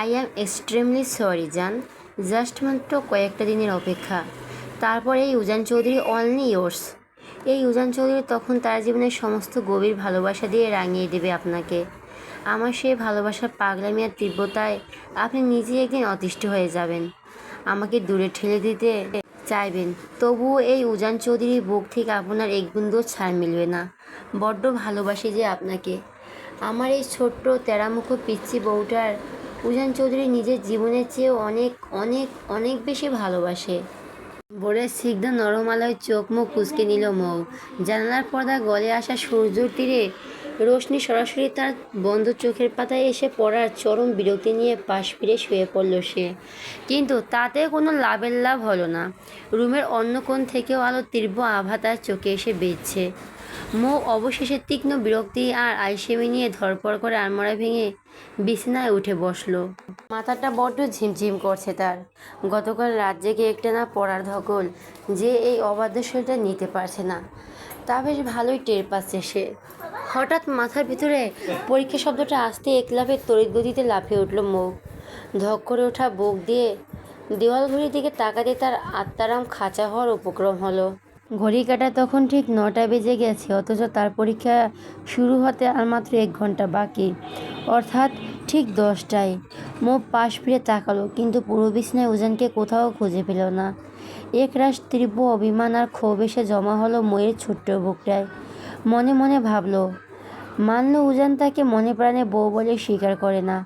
I am extremely sorry জান। Just মাত্র কয়েকটা দিনের অপেক্ষা, তারপর এই উজান চৌধুরী অনলি ইয়োর্স। এই উজান চৌধুরী তখন তার জীবনের সমস্ত গভীর ভালোবাসা দিয়ে রাঙিয়ে দেবে আপনাকে। আমার সেই ভালোবাসার পাগলামি আর তীব্রতায় আপনি নিজেই একদিন অতিষ্ঠ হয়ে যাবেন, আমাকে দূরে ঠেলে দিতে চাইবেন। তবুও এই উজান চৌধুরীর বুক থেকে আপনার এক বিন্দুও ছাড় মিলবে না। বড্ড ভালোবাসি যে আপনাকে। আমার এই ছোট্ট তেরামুখো পিচ্চি বউটার উজান চৌধুরী নিজের জীবনের চেয়েও অনেক অনেক অনেক বেশি ভালোবাসে। ভোরের সিগ্ধ নরম আলোয় চোখ মুখ কুঁচকে নিল মৌ। জানালার পর্দা গলে আসা সূর্যর তীরে রোশনি সরাসরি তার বন্ধ চোখের পাতায় এসে পড়ার চরম বিরক্তি নিয়ে পাশ ফিরে শুয়ে পড়ল সে। কিন্তু তাতে কোনো লাভ হলো না। রুমের অন্য কোণ থেকেও আলো তীব্র আভা তার চোখে এসে বেজছে। মৌ অবশেষে তীক্ষ্ণ বিরক্তি আর আলসেমি নিয়ে ধরপড় করে আলমারা ভেঙে বিছানায় উঠে বসলো। মাথাটা বড্ড ঝিমঝিম করছে তার। গতকাল রাত জেগে একটানা পড়ার ধকল যে এই অবাধ্য শরীরটা নিতে পারছে না, তা বেশ ভালোই টের পাচ্ছে সে। হঠাৎ মাথার ভিতরে পরীক্ষা শব্দটা আসতে একলাফে তড়িৎ গতিতে লাফিয়ে উঠল মৌ। ধক করে ওঠা বুক দিয়ে দেওয়াল ঘড়ির দিকে তাকাতে তার আত্মারাম খাঁচা হওয়ার উপক্রম হলো। ঘড়ি কাটা তখন ঠিক 9টা বেজে গেছে, অথচ তার পরীক্ষা শুরু হতে আর মাত্র 1 ঘন্টা বাকি, অর্থাৎ ঠিক 10টায়। মৌ পাশ ফিরে তাকালো, কিন্তু পুরো বিছানায় উজানকে কোথাও খুঁজে পেল না। একরাশ তীব্র অভিমান আর ক্ষোভ এসে জমা হলো ময়ের ছোট্ট বুকটায়। মনে মনে ভাবলো, মানলো উজান তাকে মনে প্রাণে বউ বলে স্বীকার করে না,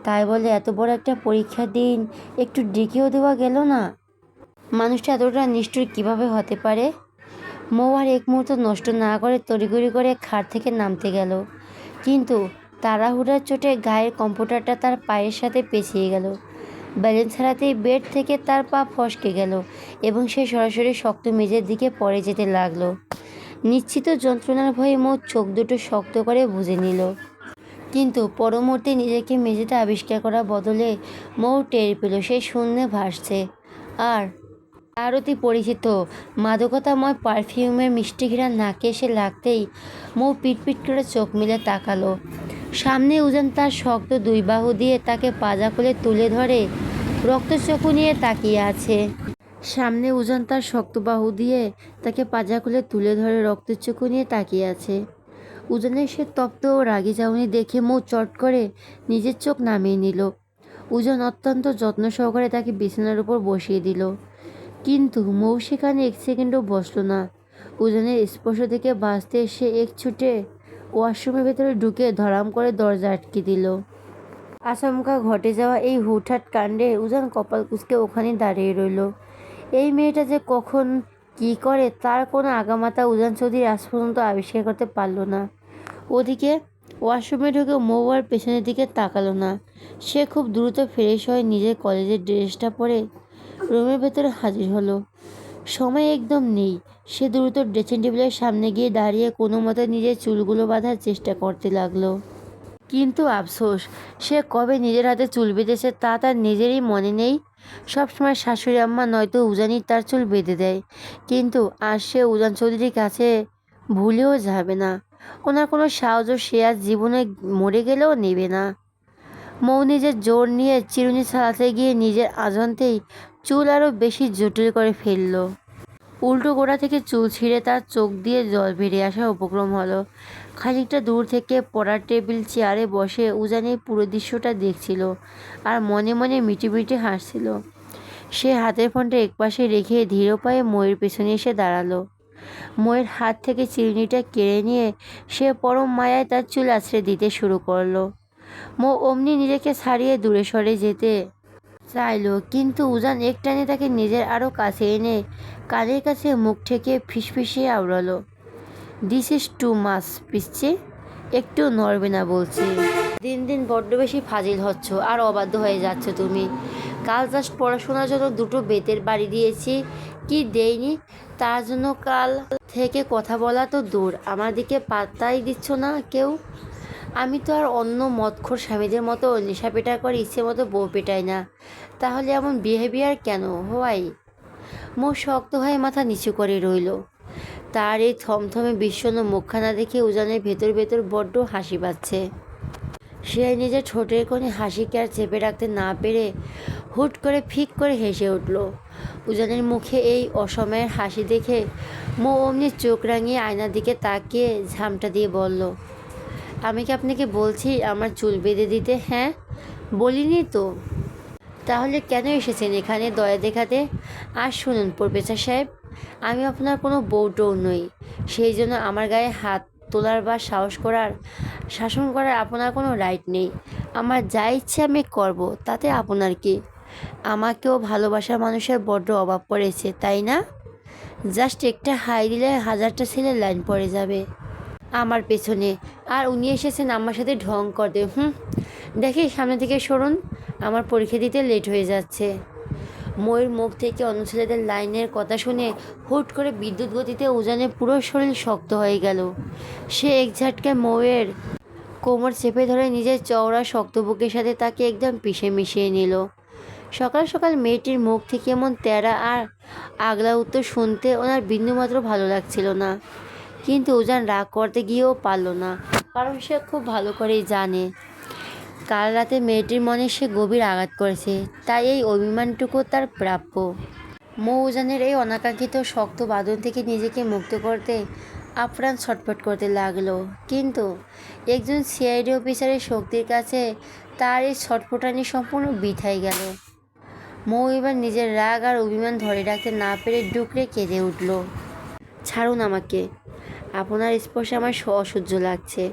তাই বলে এত বড় একটা পরীক্ষার দিন একটু ডেকেও দেওয়া গেল না। মানুষটা এতটা নিষ্ঠুর কিভাবে হতে পারে? মৌ আর এক মুহূর্ত নষ্ট না করে তড়িঘড়ি করে খাট থেকে নামতে গেল, কিন্তু তাড়াহুড়ার চোটে গায়ের কম্পিউটারটা তার পায়ের সাথে পেঁচিয়ে গেল। ব্যালেন্স হারাতেই বেড থেকে তার পা ফসকে গেল এবং সে সরাসরি শক্ত মেঝের দিকে পড়ে যেতে লাগলো। নিশ্চিত যন্ত্রণার ভয়ে মৌ চোখ দুটো শক্ত করে বুজে নিল, কিন্তু পরমুহূর্তে নিজেকে মেঝেতে আবিষ্কার করার বদলে মৌ টের পেল সে শূন্যে ভাসছে। আর তার অতি পরিচিত মাদকতাময় পারফিউমের মিষ্টি ঘ্রাণ নাকে এসে লাগতেই মৌ পিটপিট করে চোখ মেলে তাকালো। সামনে উজান তার শক্ত 2 বাহু দিয়ে তাকে পাজা কোলে তুলে ধরে রক্তচক্ষু নিয়ে তাকিয়ে আছে। সামনে উজান তার শক্ত বাহু দিয়ে তাকে পাজা কোলে তুলে ধরে রক্তচক্ষু নিয়ে তাকিয়ে আছে। উজানের সে তপ্ত ও রাগী চাউনি দেখে মৌ চট করে নিজের চোখ নামিয়ে নিল। উজান অত্যন্ত যত্ন সহকারে তাকে বিছানার উপর বসিয়ে দিল, কিন্তু মৌ সেখানে 1 সেকেন্ডও বসল না। উজানের স্পর্শ থেকে বাঁচতে সে এক ছুটে ওয়াশরুমের ভেতরে ঢুকে ধড়াম করে দরজা আটকে দিল। আচমকা ঘটে যাওয়া এই হুটহাট কাণ্ডে উজান কপাল কুঁচকে ওখানে দাঁড়িয়ে রইল। এই মেয়েটা যে কখন কি করে তার কোনো আগামাথা উজান চৌধুরী আজ পর্যন্ত আবিষ্কার করতে পারল না। ওদিকে ওয়াশরুমে ঢুকে মৌ আর পেছনের দিকে তাকালো না। সে খুব দ্রুত ফ্রেশ হয়ে নিজের কলেজের ড্রেসটা পরে রুমের ভেতরে হাজির হলো। সময় একদম নেই। সে দ্রুত ড্রেসিং টেবিলের সামনে গিয়ে দাঁড়িয়ে কোনো মতে নিজের চুলগুলো বাঁধার চেষ্টা করতে লাগলো। কিন্তু আফসোস, সে কবে নিজের হাতে চুল বেঁধেছে তা তার নিজেরই মনে নেই। সবসময় শাশুড়ি আম্মা নয়তো উজানই তার চুল বেঁধে দেয়, কিন্তু আজ সে উজান চৌধুরীর কাছে ভুলেও যাবে না। ওনার কোনো সাহায্য সে আজ জীবনে মরে গেলেও নেবে না। মৌ নিজের জোর নিয়ে চিরুনি ছাড়াতে গিয়ে নিজের অজান্তেই চুল আরও বেশি জটিল করে ফেলল। উল্টো গোড়া থেকে চুল ছিঁড়ে তার চোখ দিয়ে জল বেরিয়ে আসার উপক্রম হলো। খানিকটা দূর থেকে পড়ার টেবিল চেয়ারে বসে উজান এই পুরো দৃশ্যটা দেখছিল আর মনে মনে মিটিমিটি হাসছিল। সে হাতের ফোনটা একপাশে রেখে ধীর পায়ে ময়ের পেছনে এসে দাঁড়ালো। ময়ের হাত থেকে চিরুনিটা কেড়ে নিয়ে সে পরম মায়ায় তার চুল আছড়ে দিতে শুরু করলো। মৌ অমনি নিজেকে ছাড়িয়ে দূরে সরে যেতে চাইলো, কিন্তু উজান একটানে তাকে নিজের আরও কাছে এনে কানের কাছে মুখ ঠেকে ফিসফিসিয়ে আওড়ালো, দিস ইজ টু মাচ পিচ্চি, একটু নড়বে না বলছি। দিন দিন বড্ড বেশি ফাজিল হচ্ছ আর অবাধ্য হয়ে যাচ্ছ তুমি। কাল জাস্ট পড়াশোনার জন্য 2টো বেতের বাড়ি দিয়েছি, কি দেইনি তার জন্য কাল থেকে কথা বলা তো দূর, আমার দিকে পাত্তাই দিচ্ছ না কেউ। আমি তো আর অন্য মদখোর স্বামীদের মতো নেশা পেটা করে ইচ্ছে মতো বউ পেটাই না, তাহলে এমন বিহেভিয়ার কেন হোয়াই? মৌ শক্ত হয়ে মাথা নিচু করে রইল। তার এই থমথমে বিষণ্ণ মুখখানা দেখে উজানের ভেতর ভেতর বড্ড হাসি পাচ্ছে। সে নিজের ঠোঁটের কোণে হাসিকে আর চেপে রাখতে না পেরে হুট করে ফিক করে হেসে উঠল। উজানের মুখে এই অসময়ের হাসি দেখে মৌ অমনি চোখ রাঙিয়ে আয়নার দিকে তাকিয়ে ঝামটা দিয়ে বলল, আমি কি আপনাকে বলছি আমার চুল বেঁধে দিতে? হ্যাঁ, বলিনি তো? তাহলে কেন এসেছেন এখানে দয়া দেখাতে? আর শুনুন প্রফেসর সাহেব, আমি আপনার কোনো বউটৌ নই। সেই জন্য আমার গায়ে হাত তোলার বা শাসন করার আপনার কোনো রাইট নেই। আমার যা ইচ্ছে আমি করব, তাতে আপনার কি? আমাকেও ভালোবাসার মানুষের বড্ড অভাব পড়েছে, তাই না? জাস্ট একটা হাই দিলে হাজারটা ছেলের লাইন পড়ে যাবে আমার পেছনে, আর উনি এসেছেন আমার সাথে ঢং করতে। দেখি সামনে থেকে সরুন, আমার পরীক্ষা দিতে লেট হয়ে যাচ্ছে। ময়ের মুখ থেকে অন্য ছেলেদের লাইনের কথা শুনে হুট করে বিদ্যুৎ গতিতে উজানের পুরো শরীর শক্ত হয়ে গেল। সে এক ঝাটকায় ময়ের কোমর চেপে ধরে নিজের চওড়া শক্ত বুকের সাথে তাকে একদম পিষে মিশিয়ে নিল। সকাল সকাল মেয়েটির মুখ থেকে এমন তেড়া আর আগলা উত্তর শুনতে ওনার বিন্দুমাত্র ভালো লাগছিল না। কিন্তু উজান রাগ করতে গিয়েও পারল না, কারণ সে খুব ভালো করেই জানে কাল রাতে মেয়েটির মনে সে গভীর আঘাত করেছে, তাই এই অভিমানটুকু তার প্রাপ্য। মৌ উজানের এই অনাকাঙ্ক্ষিত শক্ত বাঁধন থেকে নিজেকে মুক্ত করতে আপ্রাণ ছটফট করতে লাগলো, কিন্তু একজন সিআইডি অফিসারের শক্তির কাছে তার এই ছটফটানি সম্পূর্ণ বৃথাই গেল। মৌ এবার নিজের রাগ আর অভিমান ধরে রাখতে না পেরে ডুকরে কেঁদে উঠল। ছাড়ুন আমাকে, আপনার স্পর্শে আমার অসহ্য লাগছে।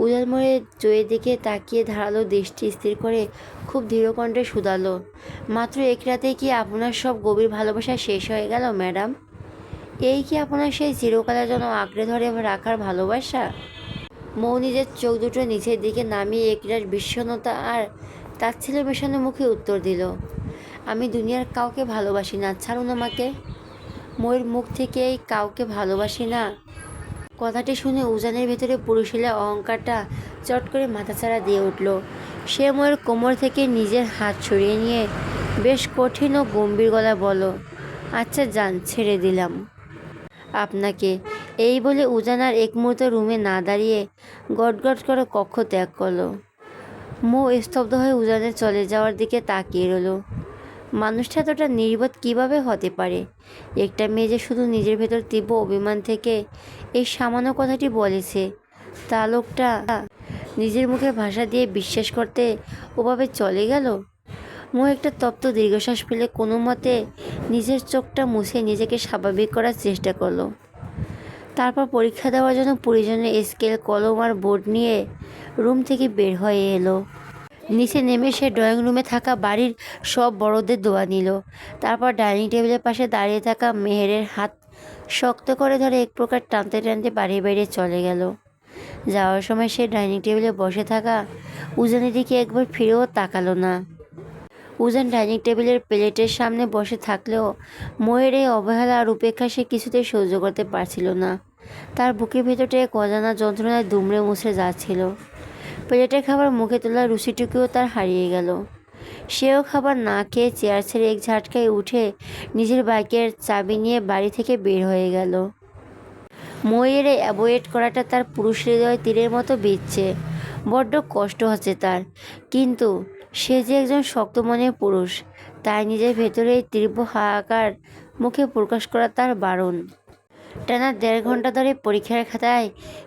উজান মোড়ে জয়ের দিকে তাকিয়ে ধারালো দৃষ্টি স্থির করে খুব দৃঢ়কণ্ঠে শুধালো, মাত্র এক রাতে কি আপনার সব গভীর ভালোবাসা শেষ হয়ে গেল ম্যাডাম? এই কি আপনার সেই চিরকালের জন্য আঁকড়ে ধরে রাখার ভালোবাসা? মৌ নিজের চোখ দুটো নিচের দিকে নামিয়ে একরাশ বিষণ্ণতা আর তাচ্ছিল্য মেশানো মুখে উত্তর দিল, আমি দুনিয়ার কাউকে ভালোবাসি না, ছাড়ুন আমাকে। ময়ের মুখ থেকে এই কাউকে ভালোবাসি না কথাটি শুনে উজানের ভেতরে পুরুষিলা অহংকারটা চট করে মাথাচাড়া দিয়ে উঠল। সে ময়ের কোমর থেকে নিজের হাত সরিয়ে নিয়ে বেশ কঠিন ও গম্ভীর গলা বলল, আচ্ছা যান, ছেড়ে দিলাম আপনাকে। এই বলে উজান আর এক মুহূর্ত রুমে না দাঁড়িয়ে গটগট করে কক্ষ ত্যাগ করলো। মৌ স্তব্ধ হয়ে উজানের চলে যাওয়ার দিকে তাকিয়ে রইল। মানুষটা এতটা নির্বোধ কীভাবে হতে পারে? একটা মেয়ে যে শুধু নিজের ভেতর তীব্র অভিমান থেকে এই সামান্য কথাটি বলেছে, তা লোকটা নিজের মুখে ভাষা দিয়ে বিশ্বাস করতে ওভাবে চলে গেল। মৌ একটা তপ্ত দীর্ঘশ্বাস ফেলে কোনো মতে নিজের চোখটা মুছে নিজেকে স্বাভাবিক করার চেষ্টা করলো। তারপর পরীক্ষা দেওয়ার জন্য প্রয়োজনীয় স্কেল, কলম আর বোর্ড নিয়ে রুম থেকে বের হয়ে এলো। নিচে নেমে সে ড্রয়িং রুমে থাকা বাড়ির সব বড়দের দোয়া নিল। তারপর ডাইনিং টেবিলের পাশে দাঁড়িয়ে থাকা মেহেরের হাত শক্ত করে ধরে এক প্রকার টানতে টানতে বাড়ির বাইরে চলে গেল। যাওয়ার সময় সে ডাইনিং টেবিলে বসে থাকা উজানের দিকে একবার ফিরেও তাকালো না। উজান ডাইনিং টেবিলের প্লেটের সামনে বসে থাকলেও ময়ের এই অবহেলা আর উপেক্ষা সে কিছুতেই সহ্য করতে পারছিল না। তার বুকের ভেতরটা এক অজানা যন্ত্রণায় দুমড়ে মুছড়ে যাচ্ছিল। প্লেটের খাবার মুখে তোলার রুচিটুকুও তার হারিয়ে গেল। সেও খাবার না খেয়ে চেয়ার ছেড়ে এক ঝাটকায় উঠে নিজের বাইকের চাবি নিয়ে বাড়ি থেকে বের হয়ে গেল। ময়ের অ্যাভয়েড করাটা তার পুরুষ হৃদয় তীরের মতো বিচ্ছে। বড্ড কষ্ট হচ্ছে তার, কিন্তু সে যে একজন শক্ত মনের পুরুষ, তাই নিজের ভেতরে এই তীব্র হাহাকার মুখে প্রকাশ করা তার বারণ। টানা ১.৫ ঘন্টা ধরে পরীক্ষার খাতায়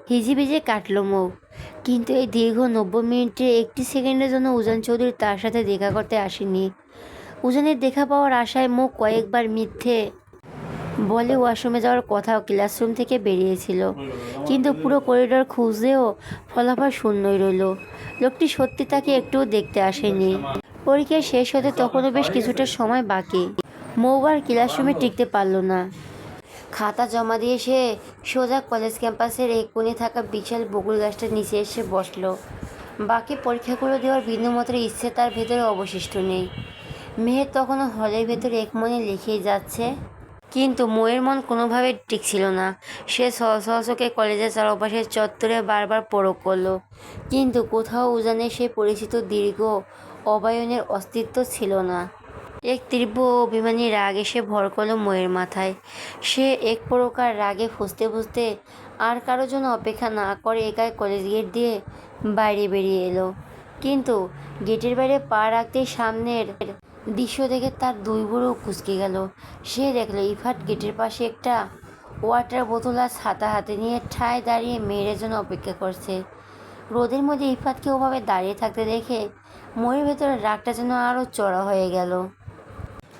হিজিবিজি কাটল মৌ, কিন্তু এই দীর্ঘ ৯০ মিনিটে একটি সেকেন্ডের জন্য উজান চৌধুরী তার সাথে দেখা করতে আসেনি। উজানের দেখা পাওয়ার আশায় মৌ কয়েকবার মিথ্যে বলে ওয়াশরুমে যাওয়ার কথাও ক্লাসরুম থেকে বেরিয়েছিল, কিন্তু পুরো করিডোর খুঁজেও ফলাফল শূন্যই রইল। লোকটি সত্যি তাকে একটুও দেখতে আসেনি। পরীক্ষা শেষ হতে তখনও বেশ কিছুটা সময় বাকি। মৌ আর ক্লাসরুমে টিকতে পারল না। খাতা জমা দিয়ে সে সোজা কলেজ ক্যাম্পাসের এক কোণে থাকা বিশাল বকুল গাছটার নিচে এসে বসল। বাকি পরীক্ষাগুলো দেওয়ার বিন্দুমাত্র ইচ্ছে তার ভেতরে অবশিষ্ট নেই। মেহের তখনও হলের ভেতরে এক মনে লিখেই যাচ্ছে, কিন্তু ময়ের মন কোনোভাবে টিকছিল না। সে চোখে কলেজের চারপাশের চত্বরে বারবার পরখ করল, কিন্তু কোথাও উজানের সেই পরিচিত দীর্ঘ অবায়নের অস্তিত্ব ছিল না। এক তীব্র অভিমানী রাগ এসে ভর করল ময়ের মাথায়। সে এক প্রকার রাগে ফুঁসতে ফুঁসতে আর কারোর জন্য অপেক্ষা না করে একাই কলেজ গেট দিয়ে বাইরে বেরিয়ে এলো, কিন্তু গেটের বাইরে পা রাখতেই সামনের দৃশ্য দেখে তার দুই ভুরু কুঁচকে গেল। সে দেখলো ইফাত গেটের পাশে একটা ওয়াটার বোতল আর ছাতা হাতে নিয়ে ঠায় দাঁড়িয়ে মেয়ের জন্য অপেক্ষা করছে। রোদের মধ্যে ইফাতকে ওভাবে দাঁড়িয়ে থাকতে দেখে ময়ের ভেতরে রাগটা যেন আরও চড়া হয়ে গেল।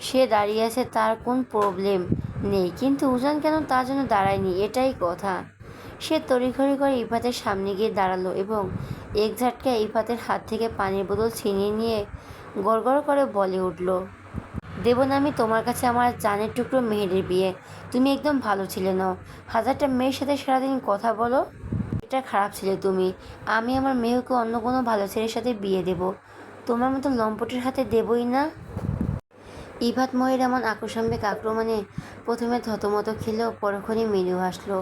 সে দাঁড়িয়ে আছে, তার কোন প্রবলেম নেই, কিন্তু উজান কেন তার জন্য দাঁড়ায়নি, এটাই কথা। সে তড়িঘড়ি করে ইফাতের সামনে গিয়ে দাঁড়ালো এবং এক ঝাটকায় ইফাতের হাত থেকে পানির বোতল ছিনিয়ে নিয়ে গড়গড় করে বলে উঠল, দেব না আমি তোমার কাছে আমার জানের টুকরো মেহেরের বিয়ে? তুমি একদম ভালো ছিলে না, হাজারটা মেয়ের সাথে সারাদিন কথা বলো, এটা খারাপ ছিলে তুমি। আমি আমার মেয়েকে অন্য কোনো ভালো ছেলের সাথে বিয়ে দেব, তোমার মতো লম্পটের হাতে দেবই না। ইফাত ময়ের এমন আকস্মিক আক্রমণে প্রথমে থতমত খেলেও পরক্ষণে মৃদু হাসলো।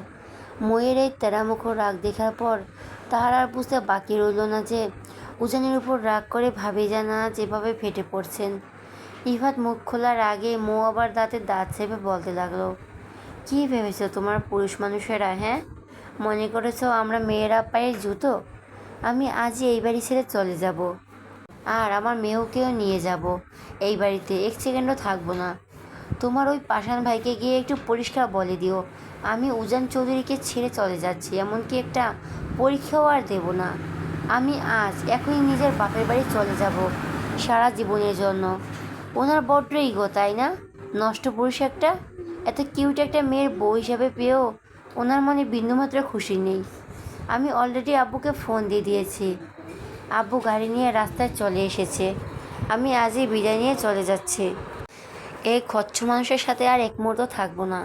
ময়ের এই তেরামুখ রাগ দেখার পর তাহার আর বুঝতে বাকি রইল না যে উজানের উপর রাগ করে ভাবিজান আজ যেভাবে ফেটে পড়ছেন। ইফাত মুখ খোলার আগে মৌ আবার দাঁতে দাঁত চেপে বলতে লাগলো, কী ভেবেছো তোমার পুরুষ মানুষেরা? হ্যাঁ, মনে করেছো আমরা মেয়েরা পায়ের জুতো? আমি আজই এই বাড়ি ছেড়ে চলে যাব, আর আমার মেয়েকেও নিয়ে যাব। এই বাড়িতে এক সেকেন্ডও থাকবো না। তোমার ওই পাষাণ ভাইকে গিয়ে একটু পরিষ্কার বলে দিও আমি উজান চৌধুরীকে ছেড়ে চলে যাচ্ছি, এমনকি একটা পরীক্ষাও আর দেব না। আমি আজ এখনই নিজের বাপের বাড়ি চলে যাব সারা জীবনের জন্য। ওনার বড্ড ইগো, তাই না? নষ্ট পুরুষ একটা, এত কিউট একটা মেয়ের বউ হিসাবে পেয়েও ওনার মনে বিন্দুমাত্র খুশি নেই। আমি অলরেডি আব্বুকে ফোন দিয়ে দিয়েছি, আব্বু গাড়ি নিয়ে রাস্তায় চলে এসেছে। আমি আজই বিদায় নিয়ে চলে যাচ্ছি, এই খচ্চ মানুষের সাথে আর এক মুহূর্ত থাকবো না।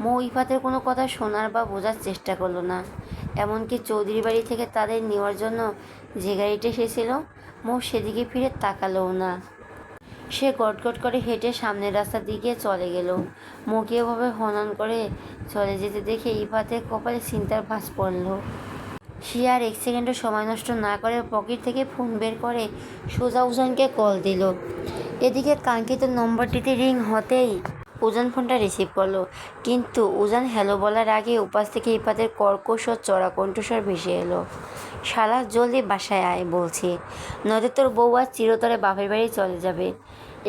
মৌ ইফাতের কোনো কথা শোনার বা বোঝার চেষ্টা করলো না। এমনকি চৌধুরী বাড়ি থেকে তাদের নেওয়ার জন্য যে গাড়িটা এসেছিল, মৌ সেদিকে ফিরে তাকালোও না। সে গটগট করে হেঁটে সামনের রাস্তার দিকে চলে গেল। মৌকে এভাবে হনন করে চলে যেতে দেখে ইফাতের কপালে চিন্তার ভাঁজ পড়ল। সে আর এক সেকেন্ডও সময় নষ্ট না করে পকেট থেকে ফোন বের করে সোজা উজানকে কল দিল। এদিকে কাঙ্ক্ষিত নম্বরটিতে রিং হতেই উজান ফোনটা রিসিভ করলো, কিন্তু উজান হ্যালো বলার আগে উপাস থেকে ইফাতের কর্কশ ও চড়া কণ্ঠস্বর ভেসে এলো, শালা জলদি বাসায় আয় বলছি, নয়তো তোর বউ আর চিরতরে বাপের বাড়ি চলে যাবে।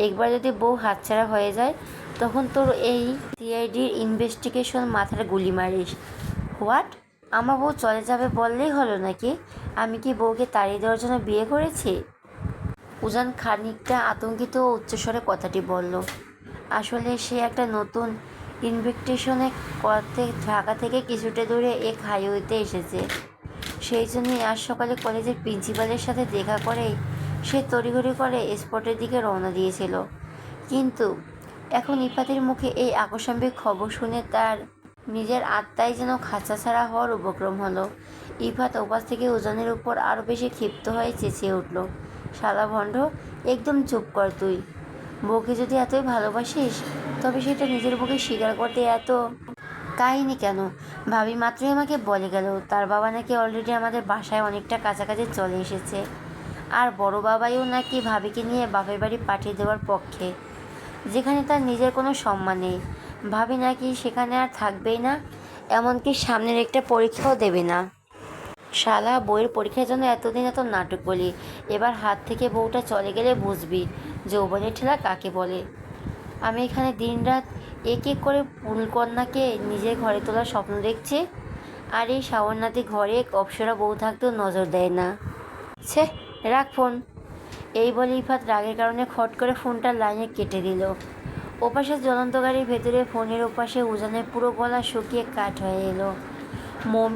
একবার যদি বউ হাতছাড়া হয়ে যায় তখন তোর এই সিআইডির ইনভেস্টিগেশন মাথার গুলি মারিস। হোয়াট? আমার বউ চলে যাবে বললেই হলো নাকি? আমি কি বউকে তাড়িয়ে দেওয়ার জন্য বিয়ে করেছি? উজান খানিকটা আতঙ্কিত ও উচ্চস্বরে কথাটি বলল। আসলে সে একটা নতুন ইনভিটেশনে করতে ঢাকা থেকে কিছুটা দূরে এক হাইওয়েতে এসেছে। সেই জন্যই আজ সকালে কলেজের প্রিন্সিপালের সাথে দেখা করেই সে তড়িঘড়ি করে স্পটের দিকে রওনা দিয়েছিল। কিন্তু এখন ইফাতের মুখে এই আকস্মিক খবর শুনে তার নিজের আত্মাই যেন খাঁচা ছাড়া হওয়ার উপক্রম হলো। ইফাত ওপাশ থেকে উজানের উপর আরও বেশি ক্ষিপ্ত হয়ে চেঁচিয়ে উঠল, শালা ভণ্ড, একদম চুপ কর তুই। বউকে যদি এতই ভালোবাসিস তবে সেটা নিজের বউকে স্বীকার করতে এত কাহিনী কেন? ভাবি মাত্রই আমাকে বলে গেল তার বাবা নাকি অলরেডি আমাদের বাসায় অনেকটা কাছাকাছি চলে এসেছে, আর বড় বাবাইও নাকি ভাবিকে নিয়ে বাপের বাড়ি পাঠিয়ে দেওয়ার পক্ষে, যেখানে তার নিজের কোনো সম্মান নেই। ভাবি নাকি সেখানে আর থাকবেই না, এমনকি সামনের একটা পরীক্ষাও দেবে না। শালা বইয়ের পরীক্ষার জন্য এতদিন এত নাটক বলি, এবার হাত থেকে বউটা চলে গেলে বুঝবি যৌবনের ঠেলা কাকে বলে। আমি এখানে দিনরাত এক এক করে ফুলকন্যাকে নিজের ঘরে তোলার স্বপ্ন দেখছি, আর এই শাওয়ারনাতি ঘরে এক অপ্সরা বউ থাকতেও নজর দেয় না। ছে, রাখ ফোন। এই বলে ইফাত রাগের কারণে খট করে ফোনটার লাইনে কেটে দিল। ওপাশে জ্বলন্ত গাড়ির ভেতরে ফোনের ওপাশে উজানের পুরো গলা শুকিয়ে কাঠ হয়ে এলো।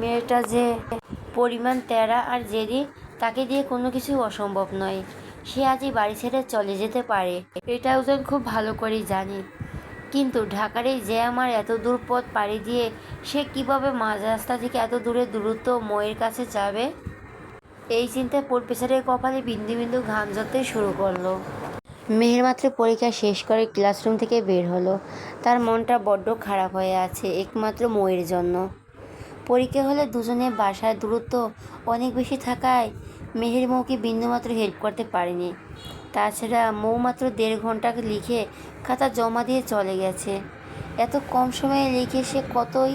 মেয়েটা যে পরিমাণ তেরা আর জেদি, তাকে দিয়ে কোনো কিছু অসম্ভব নয়। সে আজই বাড়ি ছেড়ে চলে যেতে পারে, এটা উজান খুব ভালো করেই জানে। কিন্তু ঢাকার এই যে আমার এত দূর পথ পাড়ি দিয়ে সে কীভাবে মাঝ রাস্তা থেকে এত দূরে দ্রুত ময়ের কাছে যাবে, এই চিন্তায় প্রফেসরের কপালে বিন্দু বিন্দু ঘাম ঝরতে শুরু করলো। মেহের মাত্র পরীক্ষা শেষ করে ক্লাসরুম থেকে বের হলো। তার মনটা বড্ড খারাপ হয়ে আছে একমাত্র ময়ের জন্য। পরীক্ষা হলে দুজনে বাসার দূরত্ব অনেক বেশি থাকায় মেহের মৌকে বিন্দুমাত্র হেল্প করতে পারেনি। তাছাড়া মৌ মাত্র 1.5 ঘন্টা লিখে খাতা জমা দিয়ে চলে গেছে। এত কম সময়ে লিখে সে কতই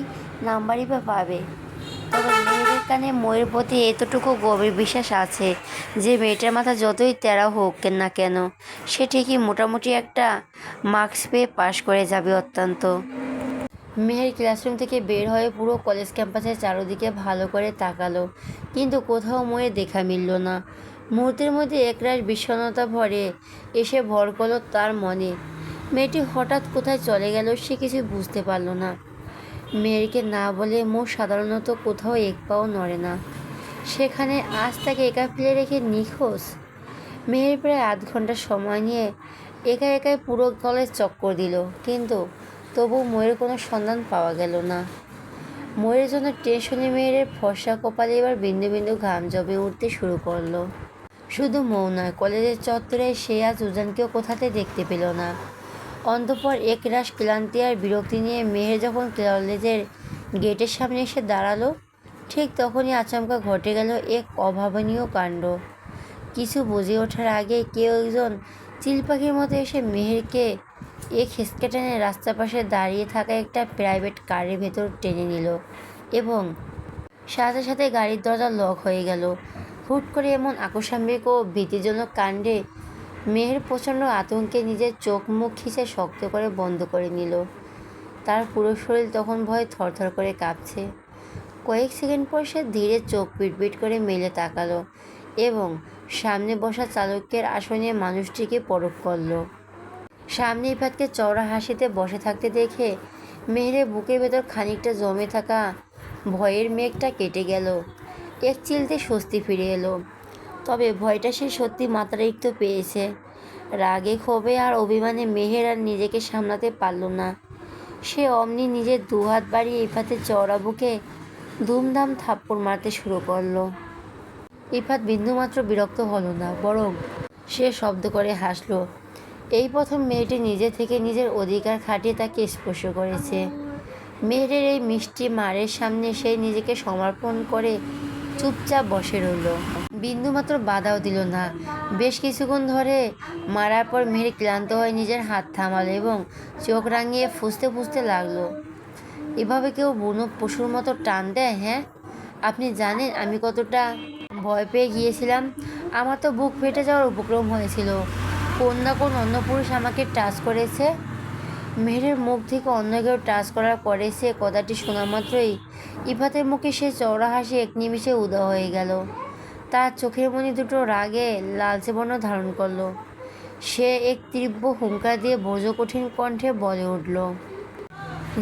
নাম্বারই বা পাবে। তবে মেয়ের কানে ময়ের প্রতি এতটুকু গভীর বিশ্বাস আছে যে মেয়েটার মাথা যতই তেরা হোক না কেন, সে ঠিকই মোটামুটি একটা মার্কস পেয়ে পাশ করে যাবে। অত্যন্ত মেহের ক্লাসরুম থেকে বের হয়ে পুরো কলেজ ক্যাম্পাসের চারদিকে ভালো করে তাকালো, কিন্তু কোথাও ময়ের দেখা মিলল না। মুহূর্তের মধ্যে একরাশ বিষণ্ণতা ভরে এসে ভর করলো তার মনে। মেয়েটি হঠাৎ কোথায় চলে গেল সে কিছু বুঝতে পারল না। মেয়েকে না বলে মো সাধারণত কোথাও এক পাও নড়ে না, সেখানে আজ তাকে একা ফেলে রেখে নিখোঁজ। মেয়ের প্রায় আধ ঘন্টা সময় নিয়ে একা একাই পুরো কলেজ চক্কর দিল, কিন্তু তবু ময়ের কোনো সন্ধান পাওয়া গেল না। ময়ের জন্য টেনশনে মেয়ের ফর্সা কপালে এবার বিন্দু বিন্দু ঘাম জমে উঠতে শুরু করলো। শুধু মৌ নয়, কলেজের চত্বরে সে আজ উজানকেও কোথাতে দেখতে পেল না। অন্তঃপর একরাশ ক্লান্তি আর বিরক্তি নিয়ে মেহের যখন কলেজের গেটের সামনে এসে দাঁড়ালো, ঠিক তখনই আচমকা ঘটে গেল এক অভাবনীয় কাণ্ড। কিছু বুঝে ওঠার আগে কেউ একজন চিল পাখির মতো এসে মেহেরকে এক হেঁচকে টেনে রাস্তার পাশে দাঁড়িয়ে থাকা একটা প্রাইভেট কারের ভেতর টেনে নিল এবং সাথে সাথে গাড়ির দরজা লক হয়ে গেল। হুট করে এমন আকস্মিক ও ভীতিজনক কাণ্ডে মেহের প্রচণ্ড আতঙ্কে নিজের চোখ মুখ খিঁচে শক্ত করে বন্ধ করে নিল। তার পুরো শরীর তখন ভয়ে থরথর করে কাঁপছে। কয়েক সেকেন্ড পর সে ধীরে চোখ পিটপিট করে মেলে তাকালো এবং সামনে বসা চালকের আসনে মানুষটিকে পরখ করল। সামনে ইফাতকে চওড়া হাসিতে বসে থাকতে দেখে মেহেরের বুকের ভেতর খানিকটা জমে থাকা ভয়ের মেঘটা কেটে গেল। এক চিলতে স্বস্তি ফিরে এলো। তবে ভয়টা সে সত্যি মাত্রাতিরিক্ত পেয়েছে। রাগে ক্ষোভে আর অভিমানে মেহের আর নিজেকে সামলাতে পারল না। সে অমনি নিজের দুহাত বাড়িয়ে ইফাতের চওড়া বুকে ধুমধাম থাপ্পড় মারতে শুরু করলো। ইফাত বিন্দুমাত্র বিরক্ত হলো না, বরং সে শব্দ করে হাসলো। এই প্রথম মেয়েটি নিজে থেকে নিজের অধিকার খাটিয়ে তাকে স্পর্শ করেছে। মেয়ের এই মিষ্টি মারের সামনে সে নিজেকে সমর্পণ করে চুপচাপ বসে রইল, বিন্দুমাত্র বাধাও দিল না। বেশ কিছুক্ষণ ধরে মারার পর মেহের ক্লান্ত হয়ে নিজের হাত থামালো এবং চোখ রাঙিয়ে ফুঁসতে ফুঁসতে লাগলো। এভাবে কেউ বুনো পশুর মতো টান দেয়? হ্যাঁ, আপনি জানেন আমি কতটা ভয় পেয়ে গিয়েছিলাম। আমার তো বুক ফেটে যাওয়ার উপক্রম হয়েছিল। কোন না কোন অন্য পুরুষ আমাকে টাচ করেছে। মেহেরের মুখ থেকে অন্য কেউ টাচ করার পরে সে কথাটি শোনা মাত্রই ইফাতের মুখে সে চওড়া হাসি এক নিমিষে উধাও হয়ে গেল। তার চোখের মণি দুটো রাগে লালচে বর্ণ ধারণ করলো। সে এক তীব্র হুঙ্কার দিয়ে ভোজকঠিন কণ্ঠে বলে উঠল,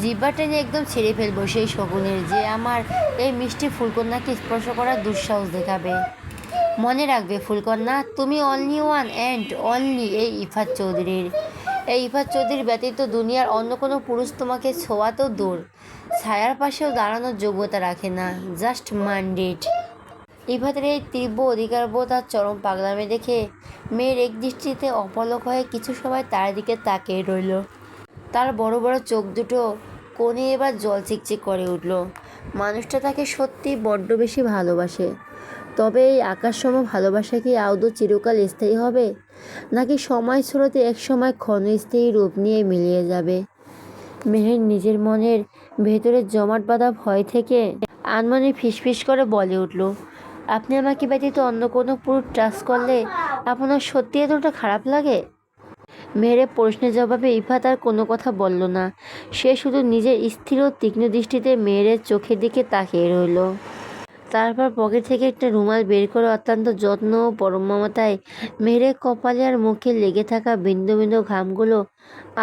জিহ্বা টেনে একদম ছেড়ে ফেলবো সেই শকুনের যে আমার এই মিষ্টি ফুলকন্যাকে স্পর্শ করার দুঃসাহস দেখাবে। মনে রাখবে ফুলকন্যা, তুমি অনলি ওয়ান অ্যান্ড অনলি এই ইফাত চৌধুরীর। এই ইফাত চৌধুরীর ব্যতীত দুনিয়ার অন্য কোনো পুরুষ তোমাকে ছোঁয়া তো দূর, ছায়ার পাশেও দাঁড়ানোর যোগ্যতা রাখে না। Just mind it. ইফাতের এই তীব্র অধিকারবোধ আর চরম পাগলামে দেখে মেয়ের এক দৃষ্টিতে অপলক হয়ে কিছু সময় তার দিকে তাকিয়ে রইল। তার বড় বড় চোখ দুটো কোণে এবার জল চিকচিক করে উঠল। মানুষটা তাকে সত্যি বড্ড বেশি ভালোবাসে। তবে এই আকাশসম ভালোবাসা কি আদৌ চিরকাল স্থায়ী হবে, নাকি সময় স্রোতে একসময় ক্ষণস্থায়ী রূপ নিয়ে মিলিয়ে যাবে? মেহের নিজের মনের ভেতরে জমাট বাঁধা ভয় থেকে আনমনে ফিসফিস করে বলে উঠল, আপনি আমাকে ব্যতীত অন্য কোনো পুরুষ টাচ করলে আপনার সত্যি এতটা খারাপ লাগে? মেহেরের প্রশ্নের জবাবে ইফাত আর কোনো কথা বলল না। সে শুধু নিজের স্থির ও তীক্ষ্ণ দৃষ্টিতে মেহেরের চোখের দিকে তাকিয়ে রইল। তারপর পকেট থেকে একটা রুমাল বের করে অত্যন্ত যত্ন ও পরম মমতায় মেহেরের কপালে আর মুখে লেগে থাকা বিন্দু বিন্দু ঘামগুলো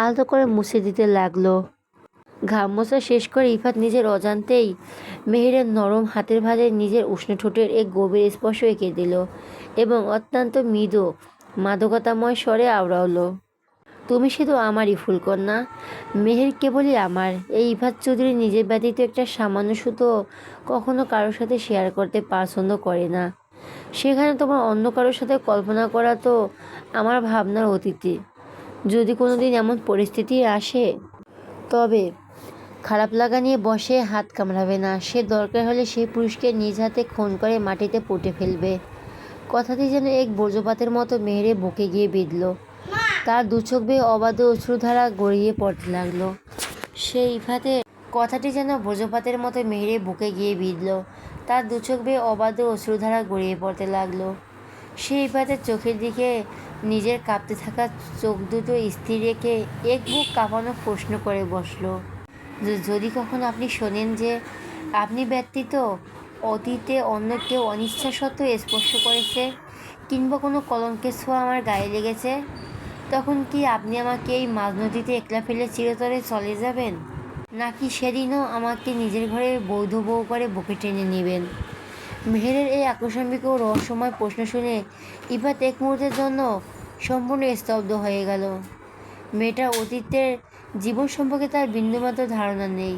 আলতো করে মুছে দিতে লাগলো। ঘাম মোছা শেষ করে ইফাত নিজের অজান্তেই মেহেরের নরম হাতের ভাঁজে নিজের উষ্ণ ঠোঁটের এক গভীর স্পর্শ এঁকে দিল এবং অত্যন্ত মৃদু মাদকতাময় স্বরে আওড়াল, তুমি শুধু আমারই ফুলকন্যা। মেহের কেবলই আমার। এই ইফাত চৌধুরী নিজের ব্যতীত একটা সামান্য সুতো কখনো কারোর সাথে শেয়ার করতে পছন্দ করে না। সেখানে তোমার অন্য কারোর সাথে কল্পনা করা তো আমার ভাবনার অতীতে। যদি কোনো দিন এমন পরিস্থিতি আসে, তবে খারাপ লাগা নিয়ে বসে হাত কামড়াবে না। সে দরকার হলে সেই পুরুষকে নিজ হাতে খুন করে মাটিতে পুঁতে ফেলবে। কথাটি যেন এক বজ্রপাতের মতো মেহেরে বুকে গিয়ে বিঁধল। তার দু চোখ বেয়ে অবাধ অশ্রুধারা গড়িয়ে পড়তে লাগলো। সে ইফাতের কথাটি যেন বজ্রপাতের মতো মেহেরের বুকে গিয়ে বিঁধল। তার দু চোখ বেয়ে অবাধ্য অশ্রুধারা গড়িয়ে পড়তে লাগলো। সে ইফাতের চোখের দিকে নিজের কাঁপতে থাকা চোখ দুটো স্থির রেখে এক বুক কাঁপানো প্রশ্ন করে বসল, যদি কখনো আপনি শোনেন যে আপনি ব্যতীত অতীতে অন্য কেউ অনিচ্ছা সত্ত্বেও স্পর্শ করেছে কিংবা কোনো কলঙ্কের ছোঁয়া আমার গায়ে লেগেছে, তখন কি আপনি আমাকে এই মাঝ নদীতে একলা ফেলে চিরতরে চলে যাবেন, নাকি সেদিনও আমাকে নিজের ঘরে বৌদ্ধ বউ করে বুকে টেনে নেবেন? মেহেরের এই আকস্মিক ও রহস্যময় প্রশ্ন শুনে ইফাত এক মুহূর্তের জন্য সম্পূর্ণ স্তব্ধ হয়ে গেল। মেয়েটার অতীতের জীবন সম্পর্কে তার বিন্দুমাত্র ধারণা নেই,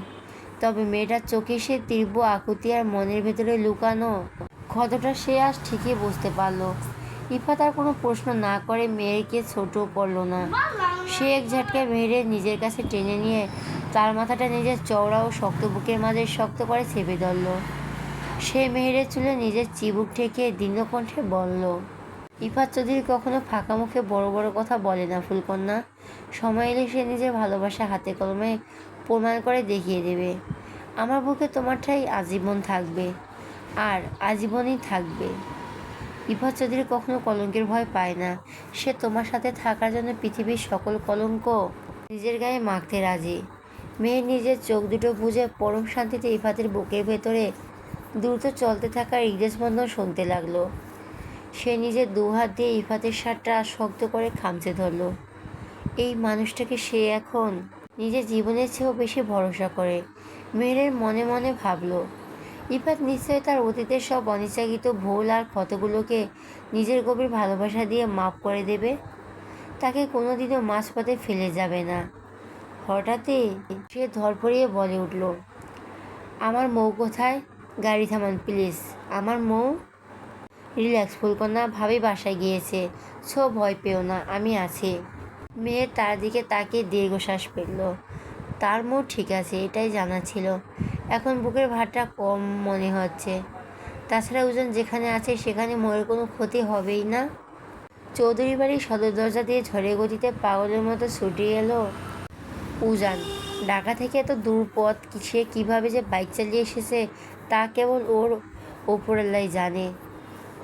তবে মেয়েটার চোখে সে তীব্র আকুতি আর মনের ভেতরে লুকানো ক্ষতটা সে আজ ঠিকই বুঝতে পারল। ইফাত আর কোনো প্রশ্ন না করে মেয়েরকে ছোটও করল না। সে এক ঝটকায় মেহেরের নিজের কাছে টেনে নিয়ে তার মাথাটা নিজের চওড়া ও শক্ত বুকের মাঝে শক্ত করে চেপে ধরল। সে মেহেরের চুলে নিজের চিবুক ঠেকিয়ে দীর্ঘকণ্ঠে বলল, ইফাত চৌধুরী কখনো ফাঁকা মুখে বড় বড় কথা বলে না ফুলকন্যা। সময় এলে সে নিজের ভালোবাসা হাতে কলমে প্রমাণ করে দেখিয়ে দেবে। আমার বুকে তোমার ঠাঁই আজীবন থাকবে, আর আজীবনই থাকবে। ইফাত চৌধুরী কখনো কলঙ্কের ভয় পায় না। সে তোমার সাথে থাকার জন্য পৃথিবীর সকল কলঙ্ক নিজের গায়ে মাখতে রাজি। মেয়ের নিজের চোখ দুটো বুঝে পরম শান্তিতে ইফাতের বুকের ভেতরে দ্রুত চলতে থাকা হৃদস্পন্দন শুনতে লাগলো। সে নিজের দুহাত দিয়ে ইফাতের শার্টটা শক্ত করে খামচে ধরল। এই মানুষটাকে সে এখন নিজের জীবনের চেয়েও বেশি ভরসা করে। মেহেরের মনে মনে ভাবল, ইফাত নিশ্চয়ই তার অতীতের সব অনিচ্ছাকৃত ভুল আর ক্ষতগুলোকে নিজের গভীর ভালোবাসা দিয়ে মাফ করে দেবে। তাকে কোনোদিনও মাঝপথে ফেলে যাবে না। হঠাৎই সে ধরফড়িয়ে বলে উঠল, আমার মৌ কোথায়? গাড়ি থামান প্লিজ, আমার মৌ। রিল্যাক্স ফুলকন্যা, ভাবি বাসায় গিয়েছে, ভয় পেও না, আমি আছি। মেয়ের তার দিকে তাকিয়ে দীর্ঘশ্বাস ফেলল। তার মৌ ঠিক আছে, এটাই জানা ছিল। এখন বুকের ভারটা কম মনে হচ্ছে। তাছাড়া উজান যেখানে আছে সেখানে মৌয়ের কোনো ক্ষতি হবেই না। চৌধুরী বাড়ির সদর দরজা দিয়ে ঝড়ে গতিতে পাগলের মতো ছুটে এলো উজান। ঢাকা থেকে এত দূর পথ সে কীভাবে যে বাইক চালিয়ে এসেছে তা কেবল ওর ওপরাল্লাই জানে।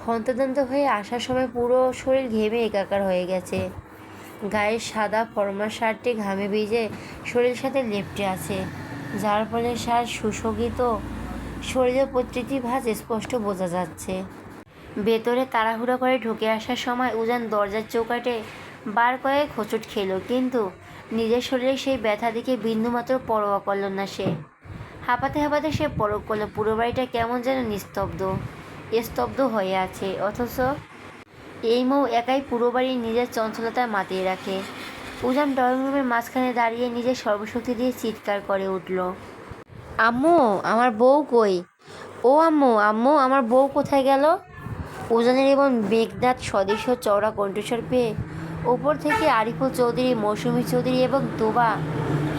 হন্তদন্ত হয়ে আসার সময় পুরো শরীর ঘেমে একাকার হয়ে গেছে। গায়ের সাদা ফরমা শার্টটি ঘামে ভিজে শরীরের সাথে লেপ্টে আছে, যার ফলে সার সুশোভিত শরীরে প্রতিটি ভাঁজ স্পষ্ট বোঝা যাচ্ছে। ভেতরে তাড়াহুড়ো করে ঢুকে আসার সময় উজান দরজার চৌকাঠে বার কয়েক হোঁচট খেলো, কিন্তু নিজের শরীরে সেই ব্যথা দেখে বিন্দুমাত্র পরোয়া করল না সে। হাঁপাতে হাঁপাতে সে পরখ করলো পুরো বাড়িটা কেমন যেন স্তব্ধ হয়ে আছে, অথচ এই মৌ একাই পুরো বাড়ির নিজের চঞ্চলতা মাতিয়ে রাখে। উজান ড্রয়িং রুমের মাঝখানে দাঁড়িয়ে নিজের সর্বশক্তি দিয়ে চিৎকার করে উঠল, আম্মু আমার বউ কই? ও আম্মু, আম্মু আমার বউ কোথায় গেল? উজানের এবং মেঘনাথ সদৃশ্য চওড়া কণ্ঠস্বর পেয়ে ওপর থেকে আরিফুল চৌধুরী, মৌসুমী চৌধুরী এবং তোবা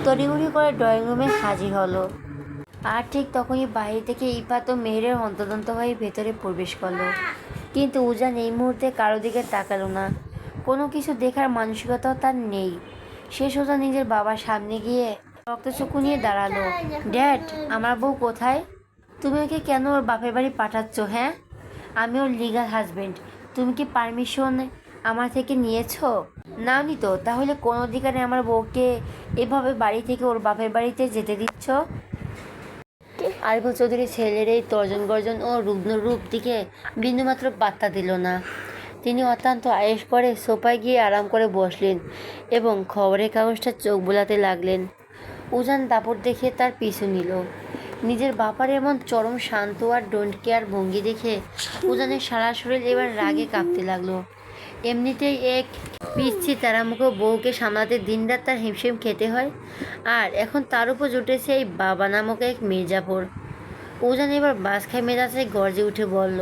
তড়িঘড়ি করে ড্রয়িং রুমে হাজির হলো। আর ঠিক তখনই বাইরে থেকে ইফাত ও মেহেরের হন্তদন্ত হয়ে ভেতরে প্রবেশ করলো। কিন্তু উজান এই মুহূর্তে কারো দিকে তাকালো না। কোনো কিছু দেখার মানসিকতাও তার নেই। সে সোজা নিজের বাবার সামনে গিয়ে রক্তচক্ষু নিয়ে দাঁড়ালো। ড্যাড, আমার বউ কোথায়? তুমি ওকে কেন ওর বাপের বাড়ি পাঠাচ্ছ? হ্যাঁ, আমি ওর লিগাল হাজবেন্ড। তুমি কি পারমিশন আমার থেকে নিয়েছো? নাওনি তো, তাহলে কোন অধিকারে আমার বউকে এভাবে বাড়ি থেকে ওর বাপের বাড়িতে যেতে দিচ্ছ? আরিফুল চৌধুরী ছেলের এই তর্জন গর্জন ও রুগ্ন রূপ দিকে বিন্দুমাত্র পাত্তা দিল না। তিনি অত্যন্ত আয়েশ করে সোফায় গিয়ে আরাম করে বসলেন এবং খবরের কাগজটা চোখ বোলাতে লাগলেন। উজান দাপট দেখে তার পিছু নিল। নিজের বাবার এমন চরম শান্ত আর ডোন্ট কেয়ার ভঙ্গি দেখে উজানের সারা শরীর এবার রাগে কাঁপতে লাগলো। এমনিতেই এক পিচ্ছি তারামুখো বউকে সামলাতে দিনরাত তার হিমশিম খেতে হয়, আর এখন তার উপর জুটেছে এই বাবা নামক এক মির্জাফর। উজান এবার বাস খায় মেজাজে গর্জে উঠে বলল,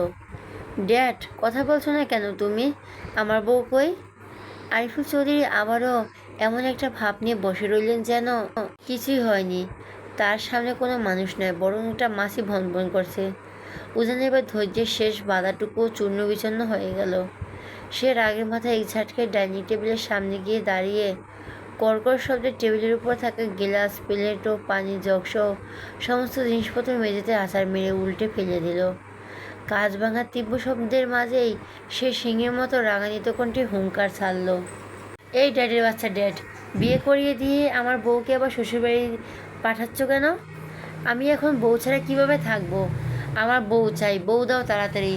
ড্যাড, কথা বলছো না কেন তুমি? আমার বউ কই? আরিফুল চৌধুরী আবারও এমন একটা ভাব নিয়ে বসে রইলেন যেন কিছুই হয়নি। তার সামনে কোনো মানুষ নয়, বরং একটা মাছি ভনভন করছে। উজান এবার ধৈর্যের শেষ বাধাটুকু চূর্ণ বিচূর্ণ হয়ে গেল। সে রাগের মাথায় এক ঝাটকায় ডাইনিং টেবিলের সামনে গিয়ে দাঁড়িয়ে কর্কশ শব্দে টেবিলের উপর থাকা গ্লাস, প্লেট ও পানির জগসহ সমস্ত জিনিসপত্র মেঝেতে আছাড় মেরে উল্টে ফেলে দিল। কাঁচ ভাঙার তীব্র শব্দের মাঝেই সে সিংহের মতো রাগান্বিত কণ্ঠে হুঙ্কার ছাড়ল। এই ড্যাডের বাচ্চা ড্যাড, বিয়ে করিয়ে দিয়ে আমার বউকে আবার শ্বশুরবাড়ি পাঠাচ্ছ কেন? আমি এখন বউ ছাড়া কীভাবে থাকবো? আমার বউ চাই, বউ দাও তাড়াতাড়ি।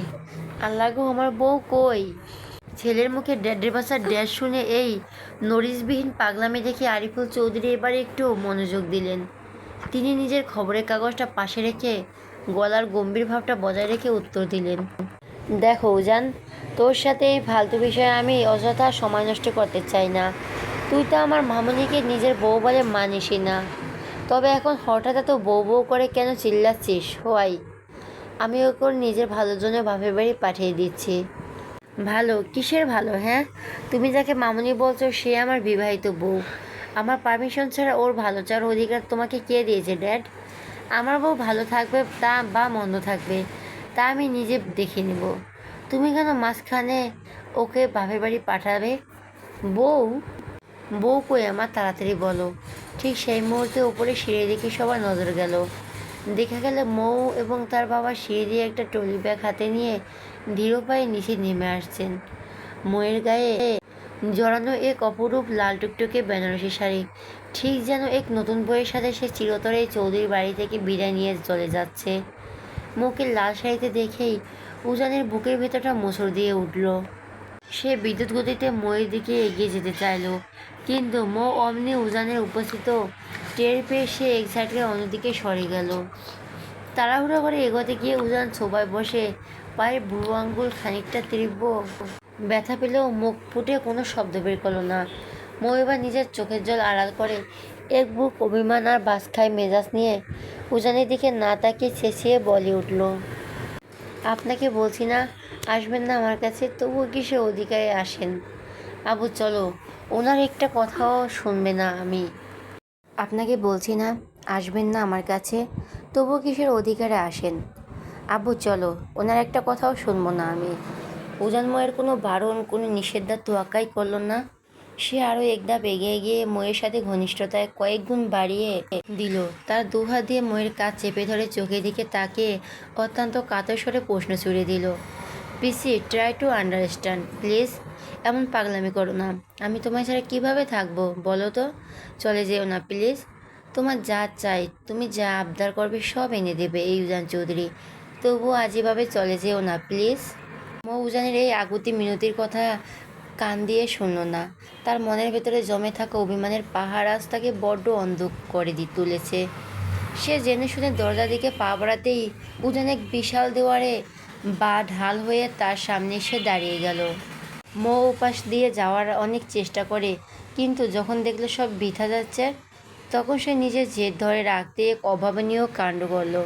আল্লাহ গো, আমার বউ কই? ছেলের মুখে ড্যাডের বাচ্চা ড্যাড শুনে এই নরিশবিহীন পাগলামি দেখে আরিফুল চৌধুরী এবারে একটু মনোযোগ দিলেন। তিনি নিজের খবরের কাগজটা পাশে রেখে গলার গম্ভীর ভাবটা বজায় রেখে উত্তর দিলেন, দেখো উজান, তোর সাথে এই ফালতু বিষয়ে আমি অযথা সময় নষ্ট করতে চাই না। তুই তো আমার মামুনিকে নিজের বউ বলে মানিসই না। তবে এখন হঠাৎ এত বউ বউ করে কেন চিল্লাচ্ছিস? হোয়াই? আমি ওকে নিজের ভালোর জন্য বাপের বাড়ি পাঠিয়ে দিচ্ছি। ভালো? কিসের ভালো? হ্যাঁ, তুমি যাকে মামুনি বলছো সে আমার বিবাহিত বউ। আমার পারমিশন ছাড়া ওর ভালো চাওয়ার অধিকার তোমাকে কে দিয়েছে ড্যাড? আমার বউ ভালো থাকবে তা বা মন্দ থাকবে তা আমি নিজে দেখে নেব। তুমি কেন মাঝখানে ওকে বাপের বাড়ি পাঠাবে? বউ? বউ কই আমার? তাড়াতাড়ি বলো। ঠিক সেই মুহূর্তে উপরে সিঁড়ি দিকে সবার নজর গেল। দেখা গেল মৌ এবং তার বাবা সিঁড়ি দিয়ে একটা ট্রলি ব্যাগ হাতে নিয়ে ধীর পায়ে নিচে নেমে আসছেন। মৌয়ের গায়ে জড়ানো এক অপরূপ লাল টুকটুকে বেনারসি শাড়ি, ঠিক যেন এক নতুন বইয়ের সাথে সে চিরতরে চৌধুরীর বাড়ি থেকে বিদায় নিয়ে চলে যাচ্ছে। মৌকে লাল শাড়িতে দেখেই উজানের বুকের ভেতরটা মোচড় দিয়ে উঠল। সে বিদ্যুৎ গতিতে মৌয়ের দিকে এগিয়ে যেতে চাইল, কিন্তু মৌ অমনি উজানের উপস্থিত টের পেয়ে সে এক ঝাটকে অন্যদিকে সরে গেল। তাড়াহুড়ো করে এগোতে গিয়ে উজান সোফায় বসে পায়ের বুড়ো আঙ্গুল খানিকটা তীব্র ব্যথা পেলেও মুখ ফুটে কোনো শব্দ বের করলো না। মৌ এবার নিজের চোখের জল আড়াল করে এক বুক অভিমান আর বাসখাই মেজাজ নিয়ে উজানের দিকে না তাকিয়ে চেঁচিয়ে বলে উঠল, আপনাকে বলছি না আসবেন না আমার কাছে, তবুও কি সে অধিকারে আসেন? আবু চলো, ওনার একটা কথাও শুনবে না আমি। আপনাকে বলছি না আসবেন না আমার কাছে, তবুও কিসের অধিকারে আসেন? আব্বু চলো, ওনার একটা কথাও শুনবো না আমি। উজান ময়ের কোনো বারণ, কোনো নিষেধার তোয়াক্কাই করল না। সে আরও একধাপ এগিয়ে গিয়ে ময়ের সাথে ঘনিষ্ঠতায় কয়েক গুণ বাড়িয়ে দিল। তার দুহাত দিয়ে ময়ের কাজ চেপে ধরে চোখের দিকে তাকিয়ে অত্যন্ত কাতর স্বরে প্রশ্ন ছুড়ে দিল, পিসি ট্রাই টু আন্ডারস্ট্যান্ড প্লিজ। এমন পাগলামি করো না। আমি তোমার ছাড়া কীভাবে থাকবো বলো তো? চলে যেও না প্লিজ। তোমার যা চাই, তুমি যা আবদার করবে সব এনে দেবে এই উজান চৌধুরী, তবুও আজ এভাবে চলে যেও না প্লিজ। মৌ উজানের এই আকুতি মিনতির কথা কান দিয়ে শুনল না। তার মনের ভেতরে জমে থাকা অভিমানের পাহাড় আজ তাকে বড্ড অন্ধ করে তুলেছে। সে জেনে শুনে দরজার দিকে পা বাড়াতেই উজান এক বিশাল দেওয়ারে বা ঢাল হয়ে তার সামনে এসে দাঁড়িয়ে গেল। মৌ উপাস দিয়ে যাওয়ার অনেক চেষ্টা করে, কিন্তু যখন দেখলো সব বৃথা যাচ্ছে, তখন সে নিজের জেদ ধরে রাখতে এক অভাবনীয় কাণ্ড করল।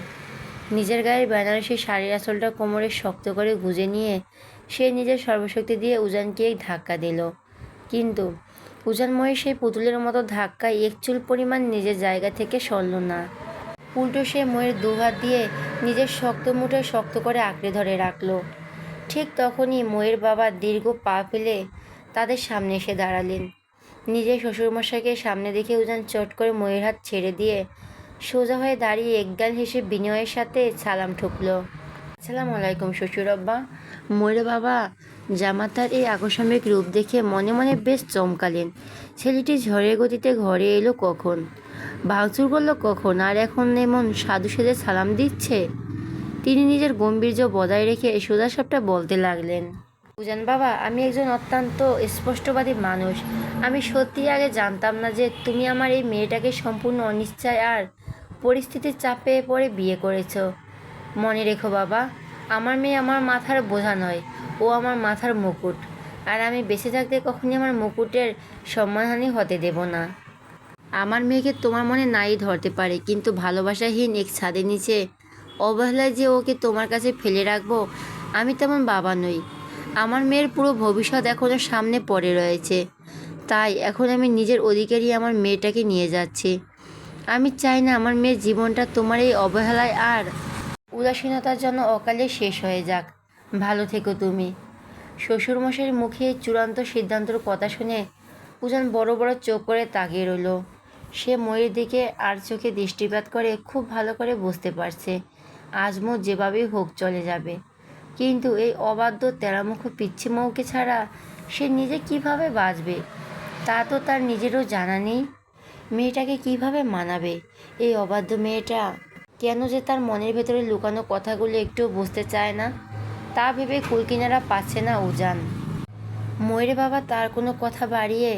নিজের গায়ের বেনারসি শাড়ির আঁচলটা কোমরে শক্ত করে গুঁজে নিয়ে সে নিজের সর্বশক্তি দিয়ে উজানকে এক ধাক্কা দিল। কিন্তু উজান ময়ের সেই পুতুলের মতো ধাক্কায় এক চুল পরিমাণ নিজের জায়গা থেকে সরল না। উল্টো সে ময়ের দুহাত দিয়ে নিজের শক্ত মুঠে শক্ত করে আঁকড়ে ধরে রাখল। ঠিক তখনই ময়ের বাবা দীর্ঘ পা ফেলে তাদের সামনে এসে দাঁড়ালেন। নিজের শ্বশুরমশাইকে সামনে দেখে উজান চট করে ময়ের হাত ছেড়ে দিয়ে সোজা হয়ে দাঁড়িয়ে একগাল হেসে বিনয়ের সাথে সালাম ঠুকল। আসসালামু আলাইকুম শ্বশুর আব্বা। ময়ের বাবা জামাতার এই আকস্মিক রূপ দেখে মনে মনে বেশ চমকালেন। ছেলেটি ঝড়ের গতিতে ঘরে এলো কখন, ভাঙচুর করলো কখন, আর এখন এমন সাধু সেজে সালাম দিচ্ছে? তিনি নিজের গম্ভীর্য বজায় রেখে সোজা সাপটা বলতে লাগলেন, উজান বাবা, আমি একজন অত্যন্ত স্পষ্টবাদী মানুষ। আমি সত্যি আগে জানতাম না যে তুমি আমার এই মেয়েটাকে সম্পূর্ণ অনিশ্চয় আর পরিস্থিতির চাপে পড়ে বিয়ে করেছো। মনে রেখো বাবা, আমার মেয়ে আমার মাথার বোঝা নয়, ও আমার মাথার মুকুট, আর আমি বেঁচে থাকতে কখনই আমার মুকুটের সম্মানহানি হতে দেব না। আমার মেয়েকে তোমার মনে নাই ধরতে পারে, কিন্তু ভালোবাসাহীন এক ছাদের নিচে অবহেলায় যে ওকে তোমার কাছে ফেলে রাখবো, আমি তেমন বাবা নই। আমার মেয়ের পুরো ভবিষ্যৎ এখনও সামনে পড়ে রয়েছে, তাই এখন আমি নিজের অধিকারী আমার মেয়েটাকে নিয়ে যাচ্ছি। আমি চাই না আমার মেয়ের জীবনটা তোমার এই অবহেলায় আর উদাসীনতার জন্য অকালে শেষ হয়ে যাক। ভালো থেকো তুমি। শ্বশুরমশাইয়ের মুখে চূড়ান্ত সিদ্ধান্তর কথা শুনে উজান বড় বড় চোখ করে তাকিয়ে রইল। সে ময়ের দিকে আর চোখে দৃষ্টিপাত করে খুব ভালো করে বুঝতে পারছে আজমত যেভাবেই হোক চলে যাবে, কিন্তু এই অবাধ্য তেরামুখ পিচ্ছি মৌকে ছাড়া সে নিজে কিভাবে বাঁচবে তা তো তার নিজেরও জানা নেই। মেয়েটাকে কিভাবে মানাবে? এই অবাধ্য মেয়েটা কেন যে তার মনের ভেতরে লুকানো কথাগুলো একটুও বুঝতে চায় না, তা ভেবে কুলকিনারা পাচ্ছে না উজান। ময়ের বাবা তার কোনো কথা বাড়িয়ে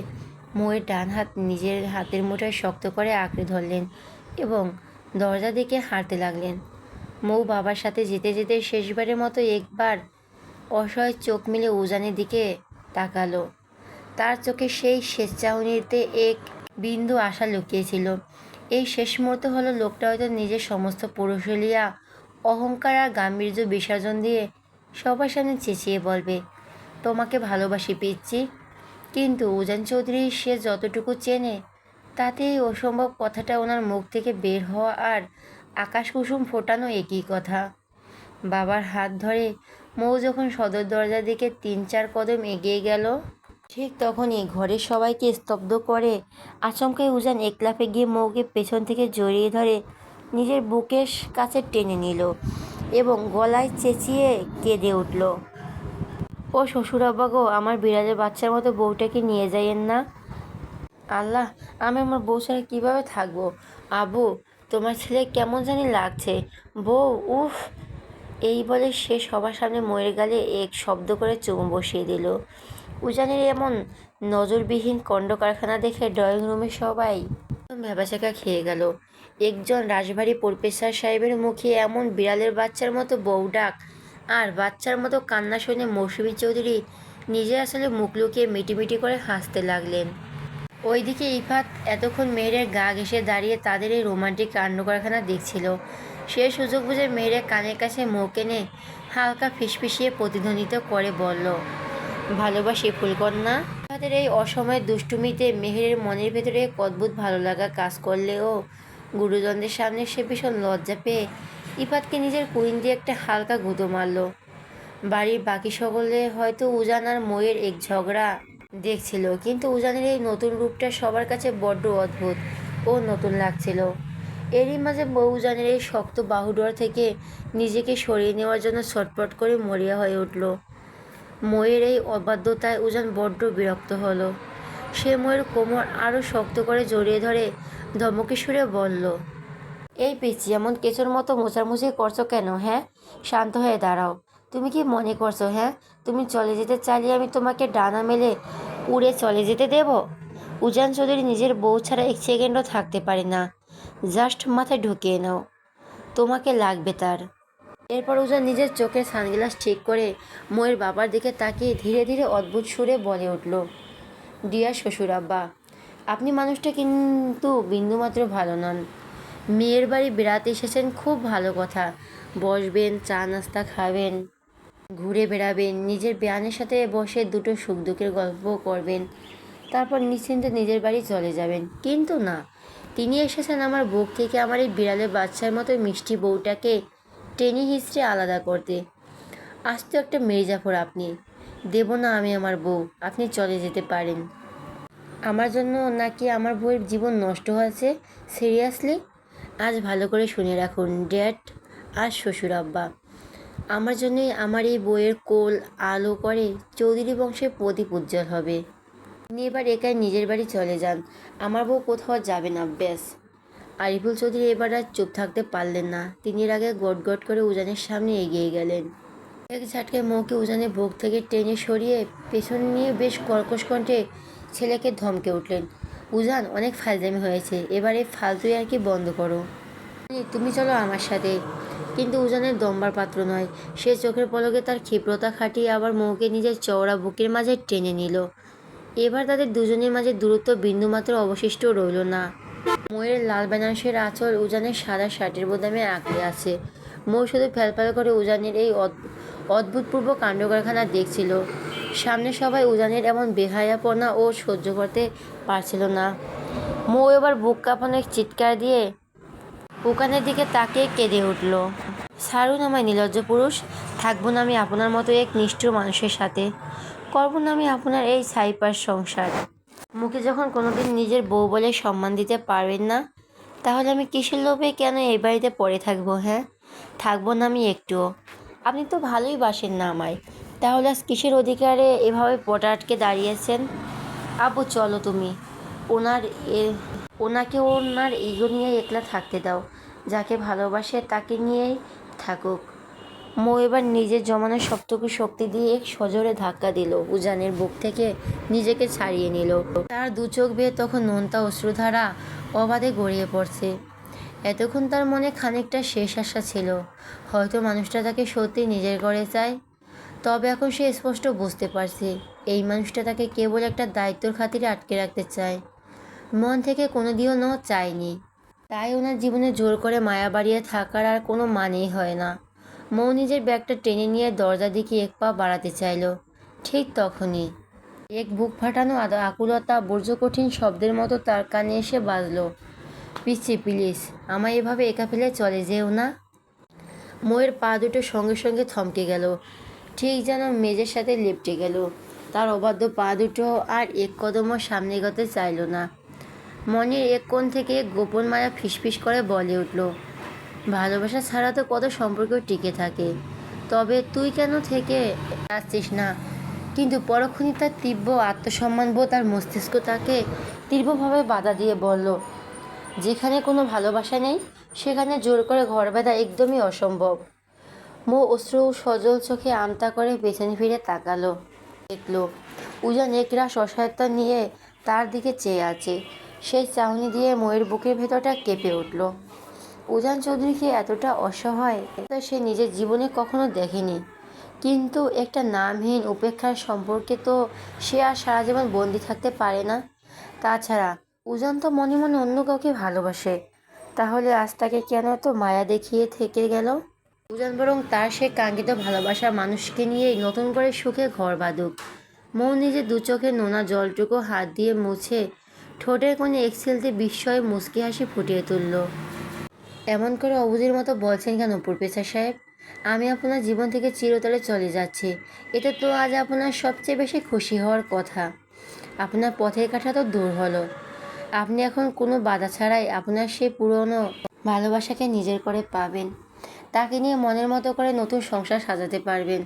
ময়ের ডান হাত নিজের হাতের মুঠোয় শক্ত করে আঁকড়ে ধরলেন এবং দরজা দিকে হাঁটতে লাগলেন। মৌ বাবার সাথে যেতে যেতে শেষবারের মতো একবার অসহায় চোখ মিলে উজানের দিকে তাকালো। তার চোখে সেই শেষ চাহনিতে এক বিন্দু আশা লুকিয়েছিল। এই শেষ মুহূর্ত হলো লোকটা হয়তো নিজের সমস্ত পুরুষলিয়া অহংকার আর গাম্ভীর্য বিসর্জন দিয়ে সবার সামনে চেঁচিয়ে বলবে, তোমাকে ভালোবাসি পিচ্ছি। কিন্তু উজান চৌধুরী সে যতটুকু চেনে তাতে এই অসম্ভব কথাটা ওনার মুখ থেকে বের হওয়া আর আকাশ কুসুম ফোটানো একই কথা। বাবার হাত ধরে মৌ যখন সদর দরজার দিকে 3-4 কদম এগিয়ে গেল, ঠিক তখনই ঘরের সবাইকে স্তব্ধ করে আচমকাই উজান একলাফে গিয়ে মৌকে পেছন থেকে জড়িয়ে ধরে নিজের বুকের কাছে টেনে নিল এবং গলায় চেঁচিয়ে কেঁদে উঠল, ও শ্বশুরাব্বা গো, আমার বিড়ালের বাচ্চার মতো বউটাকে নিয়ে যাইয়েন না। আল্লাহ, আমি আমার বউ ছাড়া কীভাবে থাকবো? আবু, তোমার ছেলে কেমন জানি লাগছে। বউ, উফ। এই বলে সে সবার সামনে ময়ের গালে এক শব্দ করে চুমু বসিয়ে দিল। উজানের এমন নজরবিহীন কণ্ড কারখানা দেখে ড্রয়িং রুমে সবাই ভ্যাবাচাকা খেয়ে গেল। একজন রাশভারী প্রফেসর সাহেবের মুখে এমন বিড়ালের বাচ্চার মতো বউ ডাক আর বাচ্চার মতো কান্না শুনে মৌসুমী চৌধুরী নিজে আসলে মুখ লুকিয়ে মিটিমিটি করে হাসতে লাগলেন। ওইদিকে ইফাত এতক্ষণ মেয়েরের গা ঘেঁষে দাঁড়িয়ে তাদের এই রোমান্টিক কাণ্ড কারখানা দেখছিল। সে সুযোগ বুঝে মেয়েরের কানের কাছে মুখ এনে হালকা ফিসফিসিয়ে প্রতিধ্বনিত করে বলল, ভালোবাসি ফুলকন্যা। ইফাতের এই অসময়ের দুষ্টুমিতে মেহেরের মনের ভেতরে এক অদ্ভুত ভালো লাগা কাজ করলেও গুরুজনদের সামনে সে ভীষণ লজ্জা পেয়ে ইফাতকে নিজের কুইন দিয়ে একটা হালকা গুঁতো মারল। বাড়ির বাকি সকলে হয়তো উজান আর ময়ের এক ঝগড়া দেখছিল, কিন্তু উজানের এই নতুন রূপটা সবার কাছে বড্ড অদ্ভুত ও নতুন লাগছিল। এরই মাঝে উজানের এই শক্ত বাহুডোর থেকে নিজেকে সরিয়ে নেওয়ার জন্য ছটফট করে মরিয়া হয়ে উঠল। ময়ের এই অবাধ্যতায় উজান বড্ড বিরক্ত হলো। সে ময়ের কোমর আরও শক্ত করে জড়িয়ে ধরে ধমকে সুরে বলল, এই পিচ্ছি, এমন কেঁচোর মতো মোছামুছি করছো কেন? হ্যাঁ, শান্ত হয়ে দাঁড়াও। তুমি কি মনে করছো হ্যাঁ তুমি চলে যেতে চাইলে আমি তোমাকে ডানা মেলে উড়ে চলে যেতে দেব? উজান চৌধুরী নিজের বউ ছাড়া 1 সেকেন্ডও থাকতে পারে না। জাস্ট মাথায় ঢুকিয়ে নাও, তোমাকে লাগবে তার। এরপর উজান নিজের চোখের সানগ্লাস ঠিক করে ময়ের বাবার দিকে তাকিয়ে ধীরে ধীরে অদ্ভুত সুরে বলে উঠল, ডিয়ার শ্বশুরাব্বা, আপনি মানুষটা কিন্তু বিন্দুমাত্র ভালো নন। মেয়ের বাড়ি বেড়াতে এসেছেন, খুব ভালো কথা। বসবেন, চা নাস্তা খাবেন, ঘুরে বেড়াবেন, নিজের বেয়ানের সাথে বসে দুটো সুখ দুঃখের গল্প করবেন, তারপর নিশ্চিন্তে নিজের বাড়ি চলে যাবেন। কিন্তু না, তিনি এসেছেন আমার বুক থেকে আমার এই বিড়ালের বাচ্চার মতো মিষ্টি বউটাকে টেনে হিঁচড়ে আলাদা করতে। আজ তো একটা মির্জাফর আপনি। দেব না আমি আমার বউ, আপনি চলে যেতে পারেন। আমার জন্য নাকি আমার বউয়ের জীবন নষ্ট হয়েছে? সিরিয়াসলি? আজ ভালো করে শুনে রাখুন ড্যাড আর শ্বশুরাব্বা, আমার জন্যই আমার এই বইয়ের কোল আলো করে চৌধুরী বংশের প্রদীপ উজ্জ্বল হবে। তিনি এবার একাই নিজের বাড়ি চলে যান, আমার বউ কোথাও যাবে না, ব্যাস। আরিফুল চৌধুরী এবার আর চুপ থাকতে পারলেন না। তিনি এর আগে গট গট করে উজানের সামনে এগিয়ে গেলেন। এক ঝাটকায় মৌকে উজানের বুক থেকে টেনে সরিয়ে পেছন নিয়ে বেশ কর্কশ কণ্ঠে ছেলেকে ধমকে উঠলেন, উজান, অনেক ফাজলামি হয়েছে, এবার এই ফালতুই আর কি বন্ধ করো। তুমি চলো আমার সাথে। কিন্তু উজানের দম্বার পাত্র নয়। সে চোখের পলকে তার ক্ষিপ্রতা খাটিয়ে আবার মৌকে নিজের চওড়া বুকের মাঝে টেনে নিল। এবার তাদের দুজনের মাঝে দূরত্ব বিন্দুমাত্র অবশিষ্ট রইল না। ময়ের লাল বেনারসের আঁচল উজানের সাদা শার্টের বোতামে আঁকড়ে আছে। মৌ শুধু ফ্যালফ্যাল করে উজানের এই অদ্ভুতপূর্ব কাণ্ড কারখানা দেখছিল। সামনে সবাই উজানের এমন বেহায়াপনা ও সহ্য করতে পারছিল না। মৌ এবার বুক কাঁপানো এক চিৎকার দিয়ে উকানের দিকে তাকিয়ে কেঁদে উঠল, ছাড়ুন আমায় নির্লজ্জ পুরুষ। থাকবো না আমি আপনার মতো এক নিষ্ঠুর মানুষের সাথে। করব না আমি আপনার এই সাইপার সংসার। মুখে যখন কোনোদিন নিজের বউ বলে সম্মান দিতে পারবেন না, তাহলে আমি কিসের লোভে কেন এই বাড়িতে পড়ে থাকবো? হ্যাঁ, থাকবো না আমি একটুও। আপনি তো ভালোই বাসেন না আমায়, তাহলে আজ কিসের অধিকারে এভাবে পটা আটকে দাঁড়িয়েছেন? আব্বু চলো তুমি। ওনার এ ওনাকে ওনার ইগো নিয়ে একলা থাকতে দাও। যাকে ভালোবাসে তাকে নিয়েই থাকুক। মৌ এবার নিজের জমানো সবটুকু শক্তি দিয়ে এক সজোরে ধাক্কা দিল উজানের বুক থেকে, নিজেকে ছাড়িয়ে নিল। তার দু চোখ বেয়ে তখন নোনতা অশ্রুধারা অবাধে গড়িয়ে পড়ছে। এতক্ষণ তার মনে খানিকটা শেষ আশা ছিল, হয়তো মানুষটা তাকে সত্যি নিজের ঘরে চায়। তবে এখন সে স্পষ্ট বুঝতে পারছে, এই মানুষটা তাকে কেবল একটা দায়িত্বর খাতিরে আটকে রাখতে চায়, মন থেকে কোনোদিনও চায়নি। তাই ওনার জীবনে জোর করে মায়া বাড়িয়ে থাকার আর কোনো মানেই হয় না। মৌ নিজের ব্যাগটা টেনে নিয়ে দরজা দিকে এক পা বাড়াতে চাইল। ঠিক তখনই এক বুক ফাটানো আকুলতা বর্জ্যকঠিন শব্দের মতো তার কানে এসে বাজল। পিচ্ছি প্লিজ, আমায় এভাবে একা ফেলে চলে যেও না। মৌয়ের পা দুটো সঙ্গে সঙ্গে থমকে গেল, ঠিক যেন মেঝের সাথে লেপ্টে গেল। তার অবাধ্য পা দুটো আর এক কদমও সামনে এগোতে চাইল না। মনের এক কোণ থেকে গোপন মায়া ফিসফিস করে বলে উঠল, ভালোবাসা ছাড়া তো কত সম্পর্ক টিকে থাকে, তবে তুই কেন থেকে যাচ্ছিস না? কিন্তু পরক্ষণই তার তীব্র আত্মসম্মানবোধ আর মস্তিষ্ক তাকে তীব্রভাবে বাধা দিয়ে বলল, যেখানে কোনো ভালোবাসা নেই সেখানে জোর করে ঘর বাঁধা একদমই অসম্ভব। মৌ অশ্রু সজল চোখে আমতা করে পেছনে ফিরে তাকালো। দেখল উজান একরাশ অসহায়তা নিয়ে তার দিকে চেয়ে আছে। সেই চাহনি দিয়ে মৌয়ের বুকের ভেতরটা কেঁপে উঠল। উজান চৌধুরীকে এতটা অসহায় সে নিজের জীবনে কখনো দেখেনি। কিন্তু একটা নামহীন উপেক্ষার সম্পর্কে তো সে আর সারা জীবন বন্দি থাকতে পারে না। তাছাড়া উজান তো মনে মনে অন্য কাউকে ভালোবাসে, তাহলে আজ তাকে কেন এত মায়া দেখিয়ে থেকে গেল? উজান বরং তার সে কাঙ্ক্ষিত ভালোবাসার মানুষকে নিয়েই নতুন করে সুখে ঘর বাঁধুক। মৌ নিজের দু চোখে নোনা জলটুকু হাত দিয়ে মুছে ঠোঁটের কোণে একসেলতে বিস্ময়ে মুচকি হাসি ফুটিয়ে তুলল। এমন করে অবুঝের মতো বলছেন কেন প্রফেসর সাহেব? আমি আপনার জীবন থেকে চিরতরে চলে যাচ্ছি, এটা তো আজ আপনার সবচেয়ে বেশি খুশি হওয়ার কথা। আপনার পথের কাঁটা তো দূর হলো। আপনি এখন কোনো বাধা ছাড়াই আপনার সেই পুরনো ভালোবাসাকে নিজের করে পাবেন। তাকে নিয়ে মনের মতো করে নতুন সংসার সাজাতে পারবেন।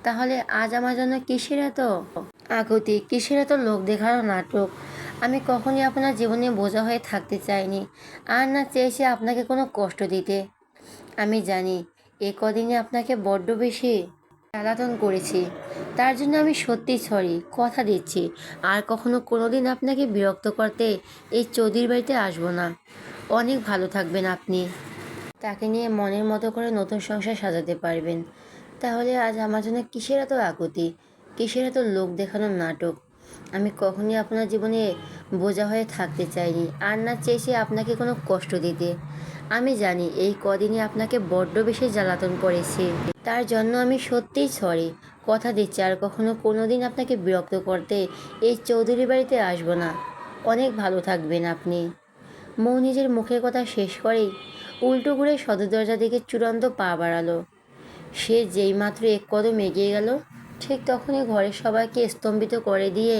তাহলে আজ আমার জন্য কিসের এত আকুতি, কিসের এত লোক দেখানো নাটক? আমি কখনই আপনার জীবনে বোঝা হয়ে থাকতে চাইনি, আর না চেয়েছি আপনাকে কোনো কষ্ট দিতে। আমি জানি এ কদিনে আপনাকে বড্ড বেশি জ্বালাতন করেছি, তার জন্য আমি সত্যি সরি। কথা দিচ্ছি আর কখনো কোনোদিন আপনাকে বিরক্ত করতে এই চৌধুরীর বাড়িতে আসবো না। অনেক ভালো থাকবেন আপনি। তাকে নিয়ে মনের মতো করে নতুন সংসার সাজাতে পারবেন। তাহলে আজ আমার জন্য কিসের এত আকুতি, কিসের এত লোক দেখানোর নাটক? আমি কখনই আপনার জীবনে বোঝা হয়ে থাকতে চাইনি, আর না চেয়েছি আপনাকে কোনো কষ্ট দিতে। আমি জানি এই কদিনই আপনাকে বড্ড বেশি জ্বালাতন করেছি, তার জন্য আমি সত্যিই সরি। কথা দিচ্ছি আর কখনো কোনো দিন আপনাকে বিরক্ত করতে এই চৌধুরী বাড়িতে আসবো না। অনেক ভালো থাকবেন আপনি। মৌ নিজের মুখের কথা শেষ করেই উল্টো ঘুরে সদর দরজার দিকে চূড়ান্ত পা বাড়ালো। সে যেই মাত্র এক কদম এগিয়ে গেল, ঠিক তখনই ঘরের সবাইকে স্তম্ভিত করে দিয়ে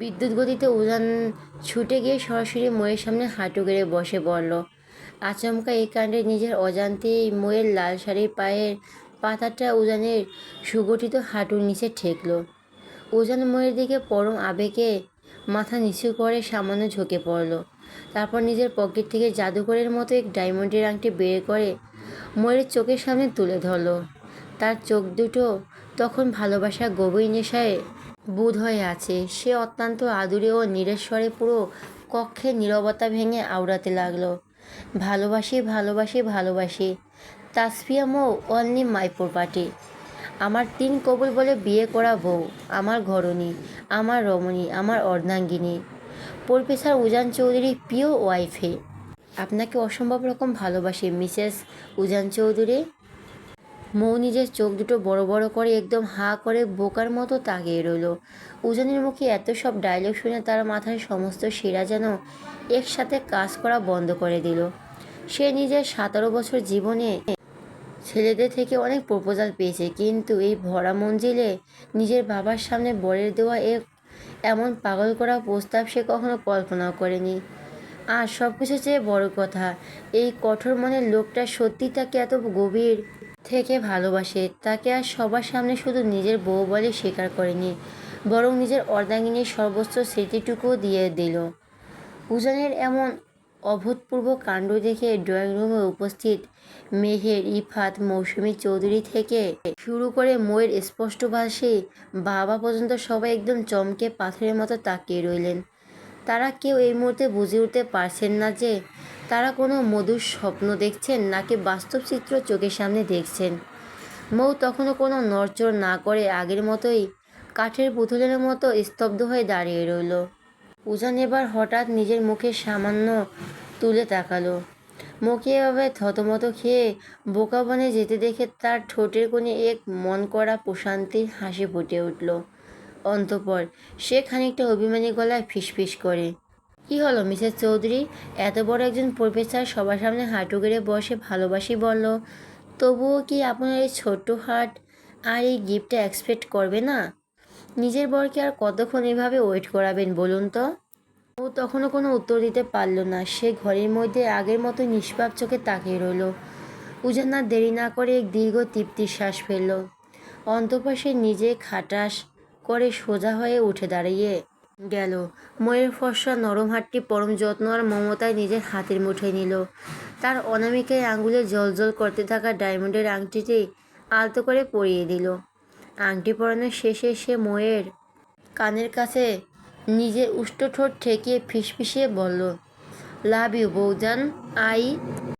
বিদ্যুৎ গতিতে উজান ছুটে গিয়ে সরাসরি ময়ের সামনে হাঁটু গেড়ে বসে পড়ল। আচমকা এই কাণ্ডে নিজের অজান্তেই ময়ের লাল শাড়ির পায়ের পাতাটা উজানের সুগঠিত হাঁটুর নিচে ঠেকল। উজান ময়ের দিকে পরম আবেগে মাথা নিচু করে সামান্য ঝুঁকে পড়ল। তারপর নিজের পকেট থেকে জাদুকরের মতো এক ডায়মন্ডের আংটি বের করে ময়ের চোখের সামনে তুলে ধরল। তার চোখ দুটো তখন ভালোবাসা গভীর নেশায় বুঁদ হয়ে আছে। সে অত্যন্ত আদুরে ও নিরেশ্বরে পুরো কক্ষের নীরবতা ভেঙে আওড়াতে লাগলো, ভালোবাসি ভালোবাসি ভালোবাসি। তাসফিয়া মৌ অনলি মাই প্রপার্টি। আমার 3 কবুল বলে বিয়ে করা বউ, আমার ঘরণী, আমার রমণী, আমার অর্ধাঙ্গিনী, প্রফেসর উজান চৌধুরী প্রিয় ওয়াইফে। আপনাকে অসম্ভব রকম ভালোবাসি মিসেস উজান চৌধুরী। মৌ নিজের চোখ দুটো বড় বড় করে একদম হাঁ করে বোকার মতো তাকিয়ে রইল। উজানের মুখে এত সব ডায়লগ শুনে তার মাথায় সমস্ত শিরা যেন একসাথে কাজ করা বন্ধ করে দিল। সে নিজের 17 বছর জীবনে ছেলেদের থেকে অনেক প্রপোজাল পেয়েছে, কিন্তু এই ভরা মঞ্জিলে নিজের বাবার সামনে বরের দেওয়া এক এমন পাগল করা প্রস্তাব সে কখনো কল্পনাও করেনি। আর সব কিছু চেয়ে বড় কথা, এই কঠোর মনের লোকটা সত্যি তাকে এত গভীর থেকে ভালোবাসে। তাকে আর সবার সামনে শুধু নিজের বউ বলে স্বীকার করেনি, বরং নিজের অর্ধাঙ্গিনীর সর্বোচ্চ স্মৃতিটুকুও দিয়ে দিল। উজানের এমন অভূতপূর্ব কাণ্ড দেখে ড্রয়িং রুমে উপস্থিত মেহের, ইফাত, মৌসুমী চৌধুরী থেকে শুরু করে ময়ের স্পষ্টভাষী বাবা পর্যন্ত সবাই একদম চমকে পাথরের মতো তাকিয়ে রইলেন। তারা কেউ এই মুহূর্তে বুঝে উঠতে পারছেন না যে তারা কোনো মধুর স্বপ্ন দেখছেন নাকি বাস্তব চিত্র চোখের সামনে দেখছেন। মৌ তখনও কোনো নড়চড় না করে আগের মতোই কাঠের পুতুলের মতো স্তব্ধ হয়ে দাঁড়িয়ে রইল। উজান এবার হঠাৎ নিজের মুখে সামান্য তুলে তাকালো। মুখে এভাবে থতমত খেয়ে বোকা বনে যেতে দেখে তার ঠোঁটের কোণে এক মন করা প্রশান্তির হাসি ফুটে উঠল। অন্তঃপর সে খানিকটা অভিমানী গলায় ফিসফিস করে, কি হলো মিসেস চৌধুরী? এত বড় একজন প্রফেসর সবার সামনে হাঁটু গেড়ে বসে ভালোবাসি বলল, তবুও কি আপনার এই ছোট্ট হার্ট আর এই গিফটটা এক্সপেক্ট করবে না? নিজের বরকে আর কতক্ষণ এভাবে ওয়েট করাবেন বলুন তো? ও তখনও কোনো উত্তর দিতে পারল না। সে ঘরের মধ্যে আগের মতো নিষ্পাপ চোখে তাকিয়ে রইল। উজান আর দেরি না করে এক দীর্ঘ তৃপ্তির শ্বাস ফেলল। অন্তঃপর সে নিজে খাটাস করে সোজা হয়ে উঠে দাঁড়িয়ে গেল। ময়ের ফর্সা নরম হাতটি পরম যত্ন আর মমতায় নিজের হাতের মুঠোয় নিল। তার অনামিকায় আঙুলে জ্বলজ্বল করতে থাকা ডায়মন্ডের আংটিটি আলতো করে পরিয়ে দিল। আংটি পরানোর শেষে সে ময়ের কানের কাছে নিজের উষ্ঠ ঠোঁট ঠেকিয়ে ফিসফিসিয়ে বলল, লাভ ইউ বৌজান, আই